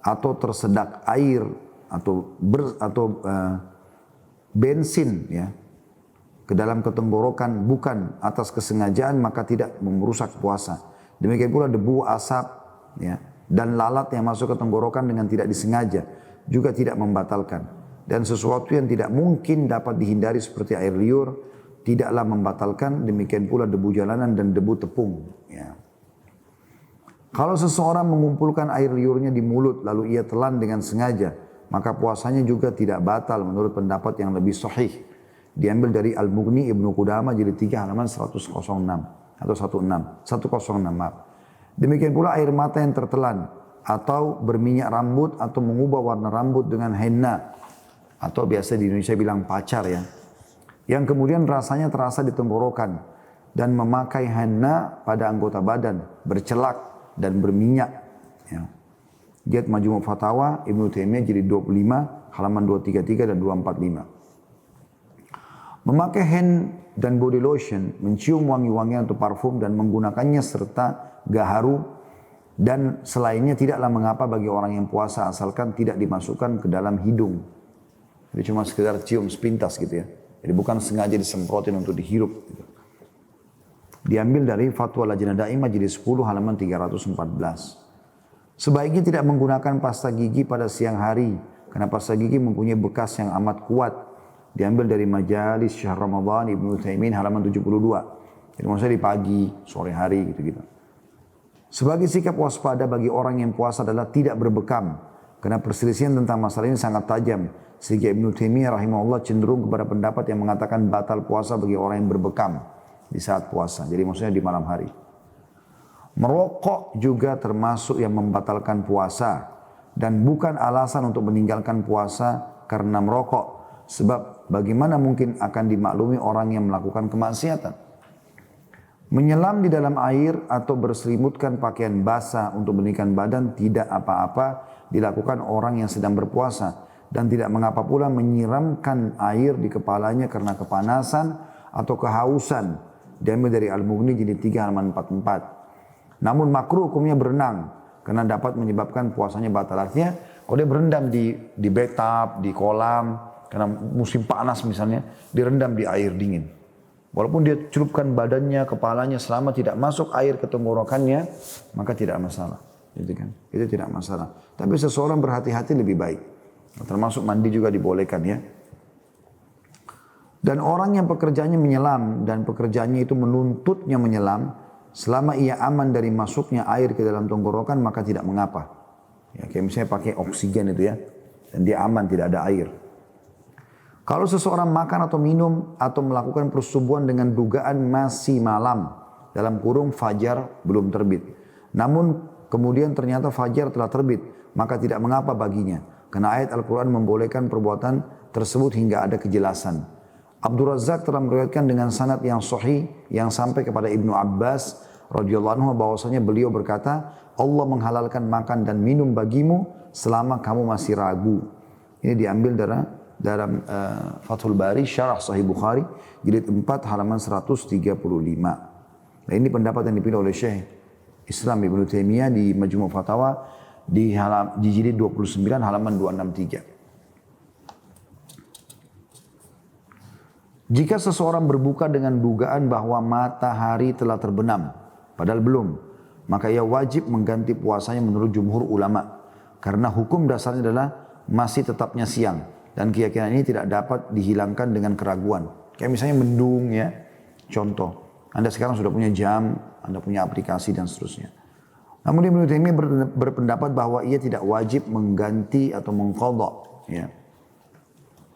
atau tersedak air, atau bensin ya ke dalam ketenggorokan bukan atas kesengajaan maka tidak merusak puasa. Demikian pula debu, asap ya dan lalat yang masuk ke tenggorokan dengan tidak disengaja juga tidak membatalkan. Dan sesuatu yang tidak mungkin dapat dihindari seperti air liur tidaklah membatalkan. Demikian pula debu jalanan dan debu tepung ya. Kalau seseorang mengumpulkan air liurnya di mulut lalu ia telan dengan sengaja, maka puasanya juga tidak batal menurut pendapat yang lebih sahih. Diambil dari Al-Mughni Ibnu Qudamah jilid 3 halaman 106 atau 106 maaf. Demikian pula air mata yang tertelan atau berminyak rambut atau mengubah warna rambut dengan henna atau biasa di Indonesia bilang pacar ya. Yang kemudian rasanya terasa di tenggorokan dan memakai henna pada anggota badan, bercelak dan berminyak ya. Lihat Majmu' Fatawa Ibnu Taimiyah jilid 25 halaman 233 dan 245. Memakai hand dan body lotion, mencium wangi-wangian atau parfum dan menggunakannya serta gaharu dan selainnya tidaklah mengapa bagi orang yang puasa asalkan tidak dimasukkan ke dalam hidung. Jadi cuma sekedar cium sepintas gitu ya. Jadi bukan sengaja disemprotin untuk dihirup gitu. Diambil dari Fatwa Lajnah Daimah jilid 10 halaman 314. Sebaiknya tidak menggunakan pasta gigi pada siang hari Karena pasta gigi mempunyai bekas yang amat kuat. Diambil dari Majalis Syahr Ramadan Ibnu Utsaimin halaman 72. Jadi maksudnya di pagi, sore hari gitu-gitu. Sebagai sikap waspada bagi orang yang puasa adalah tidak berbekam. Karena perselisihan tentang masalah ini sangat tajam. Sehingga Ibnu Taimiyah rahimahullah cenderung kepada pendapat yang mengatakan batal puasa bagi orang yang berbekam di saat puasa. Jadi maksudnya di malam hari. Merokok juga termasuk yang membatalkan puasa. Dan bukan alasan untuk meninggalkan puasa karena merokok. Sebab bagaimana mungkin akan dimaklumi orang yang melakukan kemaksiatan. Menyelam di dalam air atau berselimutkan pakaian basah untuk meninggikan badan tidak apa-apa dilakukan orang yang sedang berpuasa. Dan tidak mengapa pula menyiramkan air di kepalanya karena kepanasan atau kehausan. Diambil dari Al-Mughni jilid 3 halaman 44. Namun makruh hukumnya berenang karena dapat menyebabkan puasanya batal. Artinya kalau dia berendam di bathtub, di kolam, karena musim panas misalnya, direndam di air dingin. Walaupun dia celupkan badannya, kepalanya, selama tidak masuk air ke tenggorokannya, maka tidak masalah. Gitu kan? Itu tidak masalah. Tapi seseorang berhati-hati lebih baik. Termasuk mandi juga dibolehkan ya. Dan orang yang pekerjaannya menyelam dan pekerjaannya itu menuntutnya menyelam, selama ia aman dari masuknya air ke dalam tenggorokan maka tidak mengapa. Ya, kayak misalnya pakai oksigen itu ya, dan dia aman tidak ada air. Kalau seseorang makan atau minum atau melakukan persetubuhan dengan dugaan masih malam, dalam kurung fajar belum terbit. Namun kemudian ternyata fajar telah terbit, maka tidak mengapa baginya. Karena ayat Al-Quran membolehkan perbuatan tersebut hingga ada kejelasan. Abdul Razak telah meriwayatkan dengan sanad yang sahih yang sampai kepada Ibnu Abbas radhiyallahu anhu bahwasanya beliau berkata, Allah menghalalkan makan dan minum bagimu selama kamu masih ragu. Ini diambil dalam Fathul Bari Syarah Sahih Bukhari jilid 4 halaman 135. Nah, ini pendapat yang dipilih oleh Syekh Islam Ibnu Taimiyah di Majmu' Fatawa di jilid 29 halaman 263. Jika seseorang berbuka dengan dugaan bahwa matahari telah terbenam, padahal belum, maka ia wajib mengganti puasanya menurut jumhur ulama. Karena hukum dasarnya adalah masih tetapnya siang. Dan keyakinan ini tidak dapat dihilangkan dengan keraguan. Kayak misalnya mendung ya, contoh. Anda sekarang sudah punya jam, Anda punya aplikasi dan seterusnya. Namun Ibnu Taimiyah berpendapat bahwa ia tidak wajib mengganti atau mengqadha. Ya.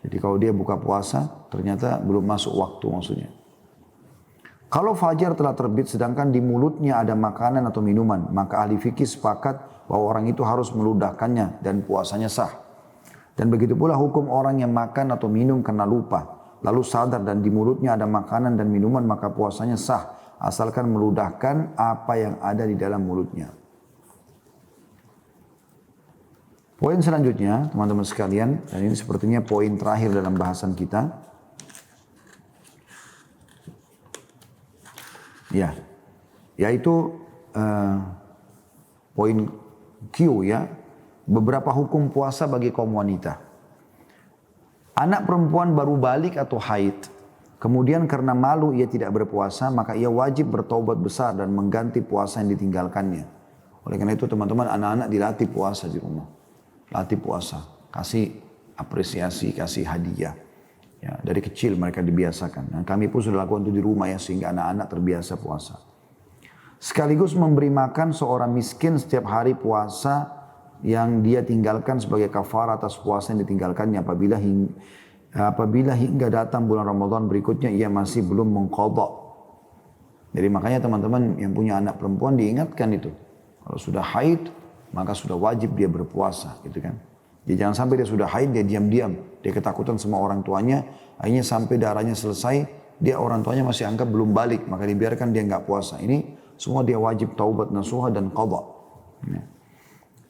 Jadi kalau dia buka puasa, ternyata belum masuk waktu maksudnya. Kalau fajar telah terbit sedangkan di mulutnya ada makanan atau minuman, maka ahli fikih sepakat bahwa orang itu harus meludahkannya dan puasanya sah. Dan begitu pula hukum orang yang makan atau minum karena lupa, lalu sadar dan di mulutnya ada makanan dan minuman maka puasanya sah, asalkan meludahkan apa yang ada di dalam mulutnya. Poin selanjutnya teman-teman sekalian, dan ini sepertinya poin terakhir dalam bahasan kita. Ya, yaitu poin Q ya. Beberapa hukum puasa bagi kaum wanita. Anak perempuan baru balik atau haid, kemudian karena malu ia tidak berpuasa, maka ia wajib bertaubat besar dan mengganti puasa yang ditinggalkannya. Oleh karena itu teman-teman, anak-anak dilatih puasa di rumah. Latih puasa, kasih apresiasi, kasih hadiah. Ya, dari kecil mereka dibiasakan. Dan kami pun sudah lakukan itu di rumah ya, sehingga anak-anak terbiasa puasa. Sekaligus memberi makan seorang miskin setiap hari puasa yang dia tinggalkan sebagai kafar atas puasa yang ditinggalkannya apabila hingga datang bulan Ramadan berikutnya ia masih belum mengqadha. Jadi makanya teman-teman yang punya anak perempuan diingatkan itu. Kalau sudah haid maka sudah wajib dia berpuasa gitu kan. Jadi jangan sampai dia sudah haid dia diam-diam, dia ketakutan sama orang tuanya, akhirnya sampai darahnya selesai, dia orang tuanya masih anggap belum balik, maka dibiarkan dia enggak puasa. Ini semua dia wajib taubat nasuha dan qadha. Ya.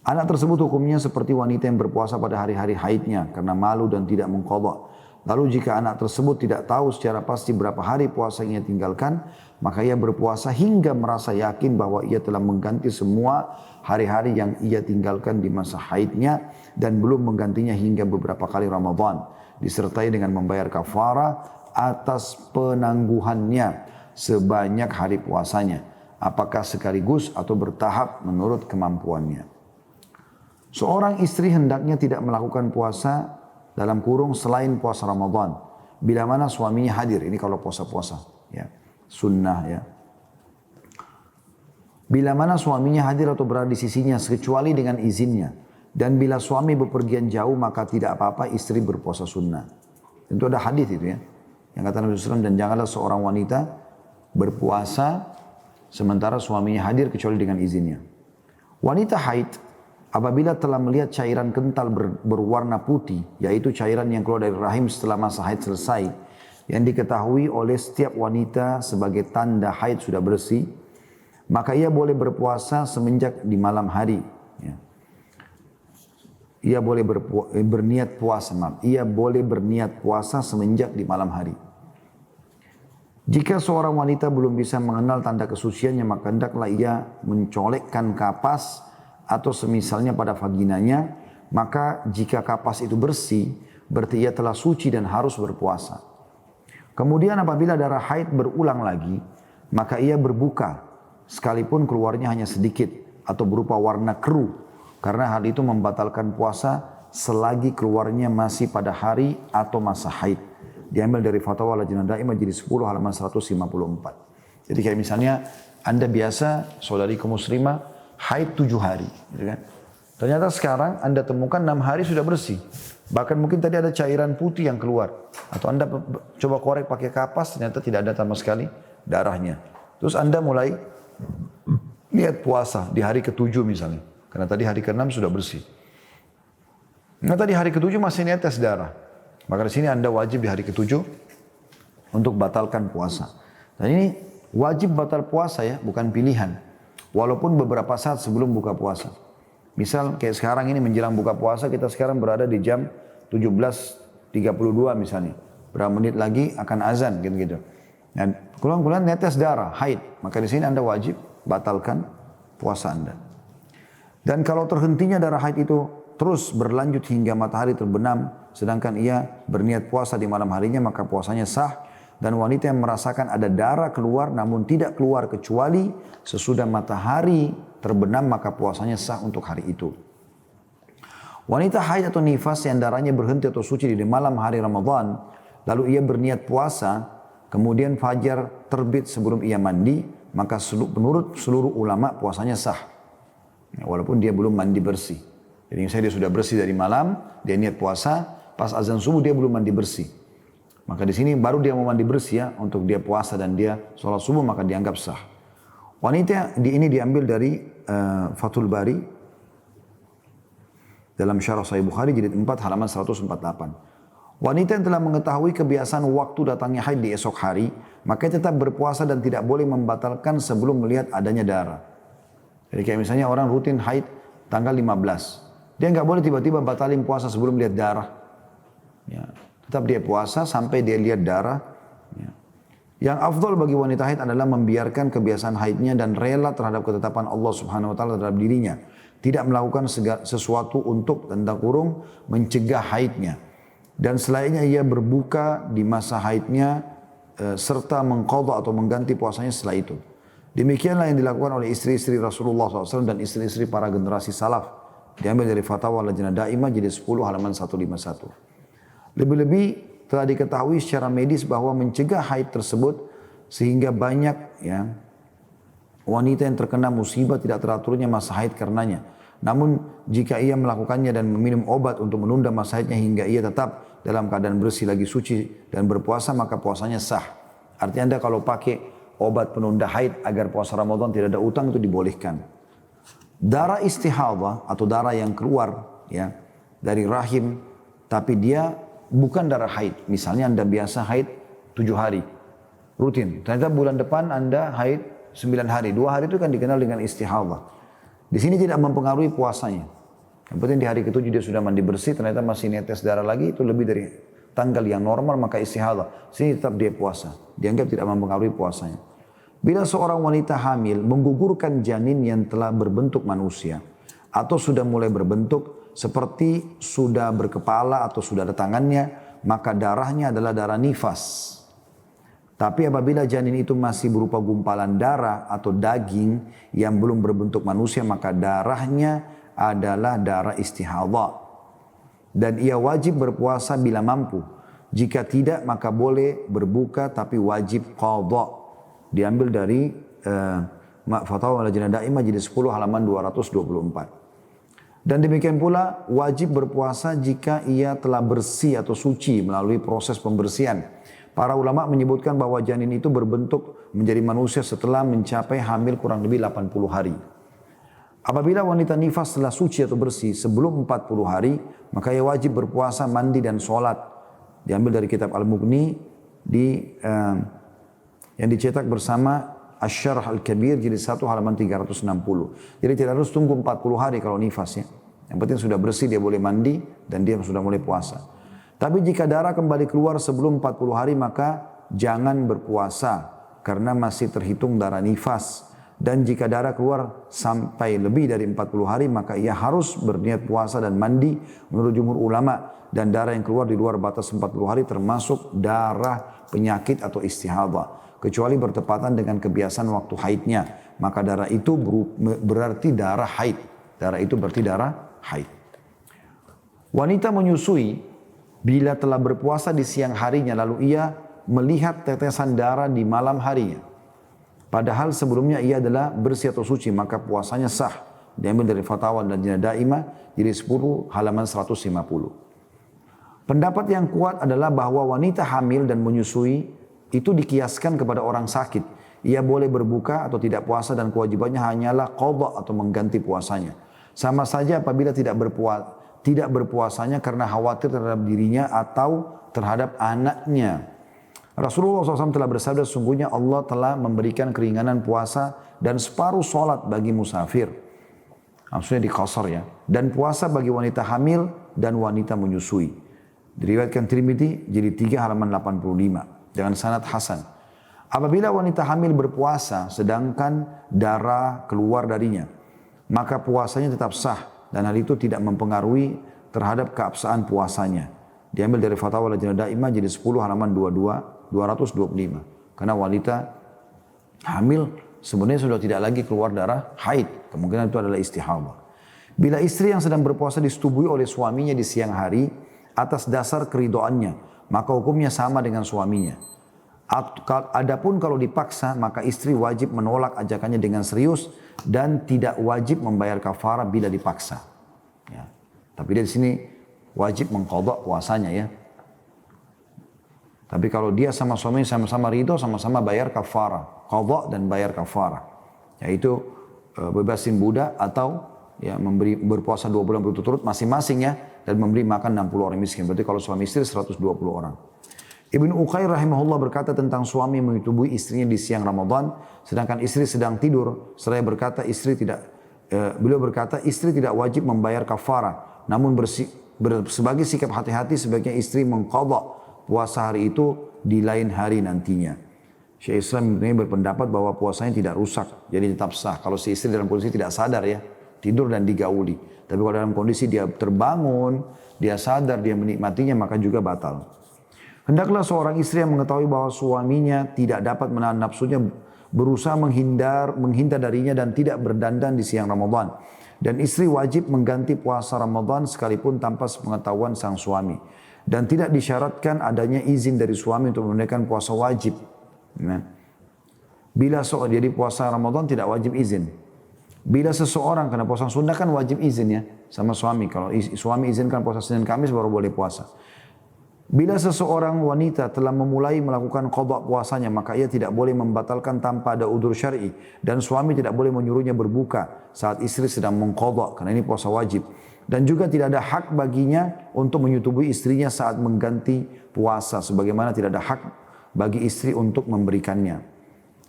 Anak tersebut hukumnya seperti wanita yang berpuasa pada hari-hari haidnya karena malu dan tidak mengqadha. Lalu jika anak tersebut tidak tahu secara pasti berapa hari puasa yang ia tinggalkan, maka ia berpuasa hingga merasa yakin bahwa ia telah mengganti semua hari-hari yang ia tinggalkan di masa haidnya dan belum menggantinya hingga beberapa kali Ramadan, disertai dengan membayar kafarah atas penangguhannya sebanyak hari puasanya, apakah sekaligus atau bertahap menurut kemampuannya. Seorang istri hendaknya tidak melakukan puasa dalam kurung selain puasa Ramadan. Bila mana suaminya hadir, ini kalau puasa-puasa, ya, sunnah ya. Bila mana suaminya hadir atau berada di sisinya, kecuali dengan izinnya. Dan bila suami bepergian jauh, maka tidak apa-apa istri berpuasa sunnah. Tentu ada hadis itu ya. Yang kata Nabi SAW, dan janganlah seorang wanita berpuasa sementara suaminya hadir kecuali dengan izinnya. Wanita haid apabila telah melihat cairan kental berwarna putih, yaitu cairan yang keluar dari rahim setelah masa haid selesai, yang diketahui oleh setiap wanita sebagai tanda haid sudah bersih, maka ia boleh berpuasa semenjak di malam hari. Ya. Ia boleh berniat puasa, ia boleh berniat puasa semenjak di malam hari. Jika seorang wanita belum bisa mengenal tanda kesuciannya, maka hendaklah ia mencolekkan kapas atau semisalnya pada vaginanya, maka jika kapas itu bersih, berarti ia telah suci dan harus berpuasa. Kemudian apabila darah haid berulang lagi, maka ia berbuka, sekalipun keluarnya hanya sedikit, atau berupa warna keruh, karena hal itu membatalkan puasa selagi keluarnya masih pada hari atau masa haid. Diambil dari Fatwa Lajnah Daimah jadi 10 halaman 154. Jadi kayak misalnya Anda biasa, saudariku muslimah, haid 7 hari. Gitu kan? Ternyata sekarang Anda temukan 6 hari sudah bersih. Bahkan mungkin tadi ada cairan putih yang keluar. Atau Anda coba korek pakai kapas, ternyata tidak ada sama sekali darahnya. Terus Anda mulai lihat puasa di hari ke-7 misalnya. Karena tadi hari ke-6 sudah bersih. Nah tadi hari ke-7 masih netes darah. Maka di sini Anda wajib di hari ke-7 untuk batalkan puasa. Dan ini wajib batal puasa ya, bukan pilihan. Walaupun beberapa saat sebelum buka puasa. Misal kayak sekarang ini menjelang buka puasa, kita sekarang berada di jam 17.32 misalnya. Berapa menit lagi akan azan gitu-gitu. Nah, keluar-keluar netes darah, haid. Maka di sini Anda wajib batalkan puasa Anda. Dan kalau terhentinya darah haid itu terus berlanjut hingga matahari terbenam, sedangkan ia berniat puasa di malam harinya, maka puasanya sah. Dan wanita yang merasakan ada darah keluar namun tidak keluar kecuali sesudah matahari terbenam, maka puasanya sah untuk hari itu. Wanita haid atau nifas yang darahnya berhenti atau suci di malam hari Ramadan, lalu ia berniat puasa, kemudian fajar terbit sebelum ia mandi, maka menurut seluruh ulama puasanya sah. Ya, walaupun dia belum mandi bersih. Jadi misalnya dia sudah bersih dari malam, dia niat puasa, pas azan subuh dia belum mandi bersih. Maka di sini baru dia mau mandi bersih ya, untuk dia puasa dan dia sholat subuh, maka dianggap sah. Wanita ini diambil dari Fathul Bari dalam Syarah Sahih Bukhari jilid 4 halaman 148. Wanita yang telah mengetahui kebiasaan waktu datangnya haid di esok hari, maka tetap berpuasa dan tidak boleh membatalkan sebelum melihat adanya darah. Jadi kayak misalnya orang rutin haid tanggal 15. Dia nggak boleh tiba-tiba batalin puasa sebelum lihat darah. Ya, tetap dia puasa sampai dia lihat darah. Ya. Yang afdal bagi wanita haid adalah membiarkan kebiasaan haidnya dan rela terhadap ketetapan Allah Subhanahu wa taala terhadap dirinya. Tidak melakukan sesuatu untuk tanda kurung mencegah haidnya. Dan selainnya ia berbuka di masa haidnya serta mengqadha atau mengganti puasanya setelah itu. Demikianlah yang dilakukan oleh istri-istri Rasulullah SAW dan istri-istri para generasi salaf. Diambil dari Fatwa Lajnah Daimah jadi 10 halaman 151. Lebih-lebih telah diketahui secara medis bahwa mencegah haid tersebut sehingga banyak ya wanita yang terkena musibah tidak teraturnya masa haid karenanya. Namun jika ia melakukannya dan meminum obat untuk menunda masa haidnya hingga ia tetap dalam keadaan bersih lagi suci dan berpuasa, maka puasanya sah. Artinya Anda kalau pakai obat penunda haid agar puasa Ramadan tidak ada utang, itu dibolehkan. Darah istihadah atau darah yang keluar ya dari rahim tapi dia bukan darah haid. Misalnya Anda biasa haid 7 hari rutin. Ternyata bulan depan Anda haid 9 hari. 2 hari itu kan dikenal dengan istihadah. Di sini tidak mempengaruhi puasanya. Yang penting di hari ke-7 dia sudah mandi bersih, ternyata masih netes darah lagi, itu lebih dari tanggal yang normal, maka istihadah. Sini tetap dia puasa. Dianggap tidak mempengaruhi puasanya. Bila seorang wanita hamil menggugurkan janin yang telah berbentuk manusia atau sudah mulai berbentuk seperti sudah berkepala atau sudah ada tangannya, maka darahnya adalah darah nifas. Tapi apabila janin itu masih berupa gumpalan darah atau daging yang belum berbentuk manusia, maka darahnya adalah darah istihadha. Dan ia wajib berpuasa bila mampu. Jika tidak maka boleh berbuka tapi wajib qadha. Diambil dari Fatwa Lajnah Daimah jilid 10 halaman 224. Dan demikian pula wajib berpuasa jika ia telah bersih atau suci melalui proses pembersihan. Para ulama menyebutkan bahwa janin itu berbentuk menjadi manusia setelah mencapai hamil kurang lebih 80 hari. Apabila wanita nifas telah suci atau bersih sebelum 40 hari, maka ia wajib berpuasa, mandi dan sholat. Diambil dari kitab Al-Mughni yang dicetak bersama Asy-Syarh Al-Kabir jilid 1 halaman 360. Jadi tidak harus tunggu 40 hari kalau nifas ya. Yang penting sudah bersih dia boleh mandi dan dia sudah mulai puasa. Tapi jika darah kembali keluar sebelum 40 hari maka jangan berpuasa karena masih terhitung darah nifas. Dan jika darah keluar sampai lebih dari 40 hari maka ia harus berniat puasa dan mandi menurut jumhur ulama. Dan darah yang keluar di luar batas 40 hari termasuk darah penyakit atau istihadha. Kecuali bertepatan dengan kebiasaan waktu haidnya. Maka darah itu berarti darah haid. Darah itu berarti darah haid. Wanita menyusui bila telah berpuasa di siang harinya lalu ia melihat tetesan darah di malam harinya. Padahal sebelumnya ia adalah bersih atau suci, maka puasanya sah. Diambil dari Fatwa Lajnah Daimah, jilid 10 halaman 150. Pendapat yang kuat adalah bahwa wanita hamil dan menyusui itu dikiaskan kepada orang sakit. Ia boleh berbuka atau tidak puasa dan kewajibannya hanyalah qadha atau mengganti puasanya. Sama saja apabila tidak berpuasanya karena khawatir terhadap dirinya atau terhadap anaknya. Rasulullah SAW telah bersabda, sesungguhnya Allah telah memberikan keringanan puasa dan separuh sholat bagi musafir. Maksudnya diqasar ya. Dan puasa bagi wanita hamil dan wanita menyusui. Diriwayatkan Tirmidzi jilid 3 halaman 85 dengan sanad hasan. Apabila wanita hamil berpuasa sedangkan darah keluar darinya, maka puasanya tetap sah dan hal itu tidak mempengaruhi terhadap keabsahan puasanya. Diambil dari Fatwa Lajnah Daimah jilid 10 halaman 225. Karena wanita hamil sebenarnya sudah tidak lagi keluar darah haid. Kemungkinan itu adalah istihadha. Bila istri yang sedang berpuasa disetubui oleh suaminya di siang hari atas dasar keridoannya, maka hukumnya sama dengan suaminya. Adapun kalau dipaksa, maka istri wajib menolak ajakannya dengan serius dan tidak wajib membayar kafarah bila dipaksa. Ya. Tapi dia di sini wajib mengqadha puasanya ya. Tapi kalau dia sama suaminya sama-sama ridho, sama-sama bayar kafarah, qadha dan bayar kafarah. Yaitu bebasin budak atau ya berpuasa 2 bulan berturut-turut masing-masing ya dan memberi makan 60 orang miskin. Berarti kalau suami istri 120 orang. Ibnu Uqair rahimahullah berkata tentang suami menyetubui istrinya di siang Ramadan sedangkan istri sedang tidur. Seraya berkata beliau berkata istri tidak wajib membayar kafarah, namun sebagai sikap hati-hati sebaiknya istri mengqadha puasa hari itu di lain hari nantinya. Syekh Islam ini berpendapat bahwa puasanya tidak rusak, jadi tetap sah. Kalau si istri dalam kondisi tidak sadar ya, tidur dan digauli. Tapi kalau dalam kondisi dia terbangun, dia sadar, dia menikmatinya, maka juga batal. Hendaklah seorang istri yang mengetahui bahwa suaminya tidak dapat menahan nafsunya, berusaha menghindar darinya dan tidak berdandan di siang Ramadan. Dan istri wajib mengganti puasa Ramadan sekalipun tanpa sepengetahuan sang suami. Dan tidak disyaratkan adanya izin dari suami untuk menunaikan puasa wajib. Nah, jadi puasa Ramadan tidak wajib izin. Bila seseorang, karena puasa sunnah kan wajib izin ya sama suami. Kalau suami izinkan puasa Senin Kamis baru boleh puasa. Bila seseorang wanita telah memulai melakukan qadha puasanya, maka ia tidak boleh membatalkan tanpa ada udzur syar'i. Dan suami tidak boleh menyuruhnya berbuka saat istri sedang mengqadha, karena ini puasa wajib. Dan juga tidak ada hak baginya untuk menyetubui istrinya saat mengganti puasa. Sebagaimana tidak ada hak bagi istri untuk memberikannya.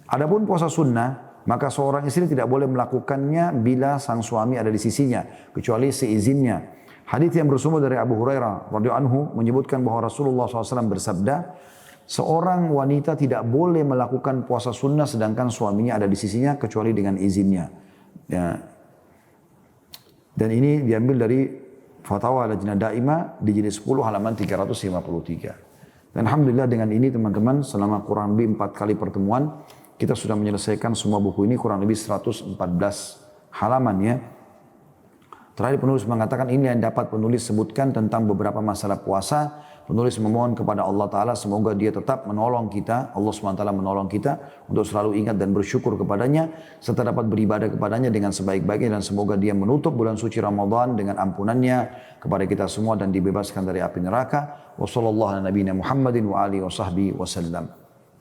Adapun puasa sunnah, maka seorang istri tidak boleh melakukannya bila sang suami ada di sisinya, kecuali seizinnya. Hadits yang bersumber dari Abu Hurairah radhiyallahu anhu menyebutkan bahwa Rasulullah SAW bersabda, seorang wanita tidak boleh melakukan puasa sunnah sedangkan suaminya ada di sisinya kecuali dengan izinnya. Ya. Dan ini diambil dari Fatwa Lajnah Daimah di jilid 10 halaman 353. Dan alhamdulillah dengan ini teman-teman selama kurang lebih 4 kali pertemuan kita sudah menyelesaikan semua buku ini kurang lebih 114 halaman ya. Terakhir penulis mengatakan ini yang dapat penulis sebutkan tentang beberapa masalah puasa. Penulis memohon kepada Allah Ta'ala semoga dia tetap menolong kita, Allah SWT menolong kita untuk selalu ingat dan bersyukur kepadanya serta dapat beribadah kepadanya dengan sebaik-baiknya dan semoga dia menutup bulan suci Ramadan dengan ampunannya kepada kita semua dan dibebaskan dari api neraka. Wassallallahu ala nabiyina Muhammadin wa alihi wa sahbihi wasallam.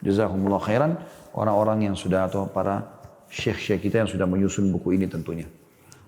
Jazakumullah khairan orang-orang yang sudah atau para syekh-syekh kita yang sudah menyusun buku ini tentunya.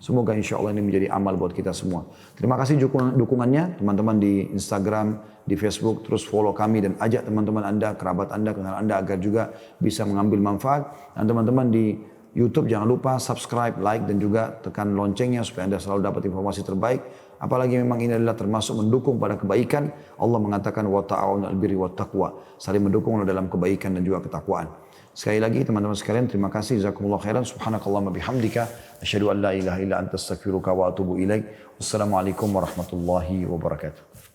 Semoga insya Allah ini menjadi amal buat kita semua. Terima kasih dukungannya teman-teman di Instagram, di Facebook. Terus follow kami dan ajak teman-teman Anda, kerabat Anda, kenal Anda agar juga bisa mengambil manfaat. Dan teman-teman di YouTube jangan lupa subscribe, like dan juga tekan loncengnya supaya Anda selalu dapat informasi terbaik. Apalagi memang ini adalah termasuk mendukung pada kebaikan. Allah mengatakan wa ta'awunu 'alal birri wat taqwa. Saling mendukung dalam kebaikan dan juga ketakwaan. Sekali lagi teman-teman sekalian terima kasih jazakumullah khairan subhanakallahumma bihamdika asyhadu an la ilaha illa anta astaghfiruka wa atubu ilaik. Wassalamualaikum warahmatullahi wabarakatuh.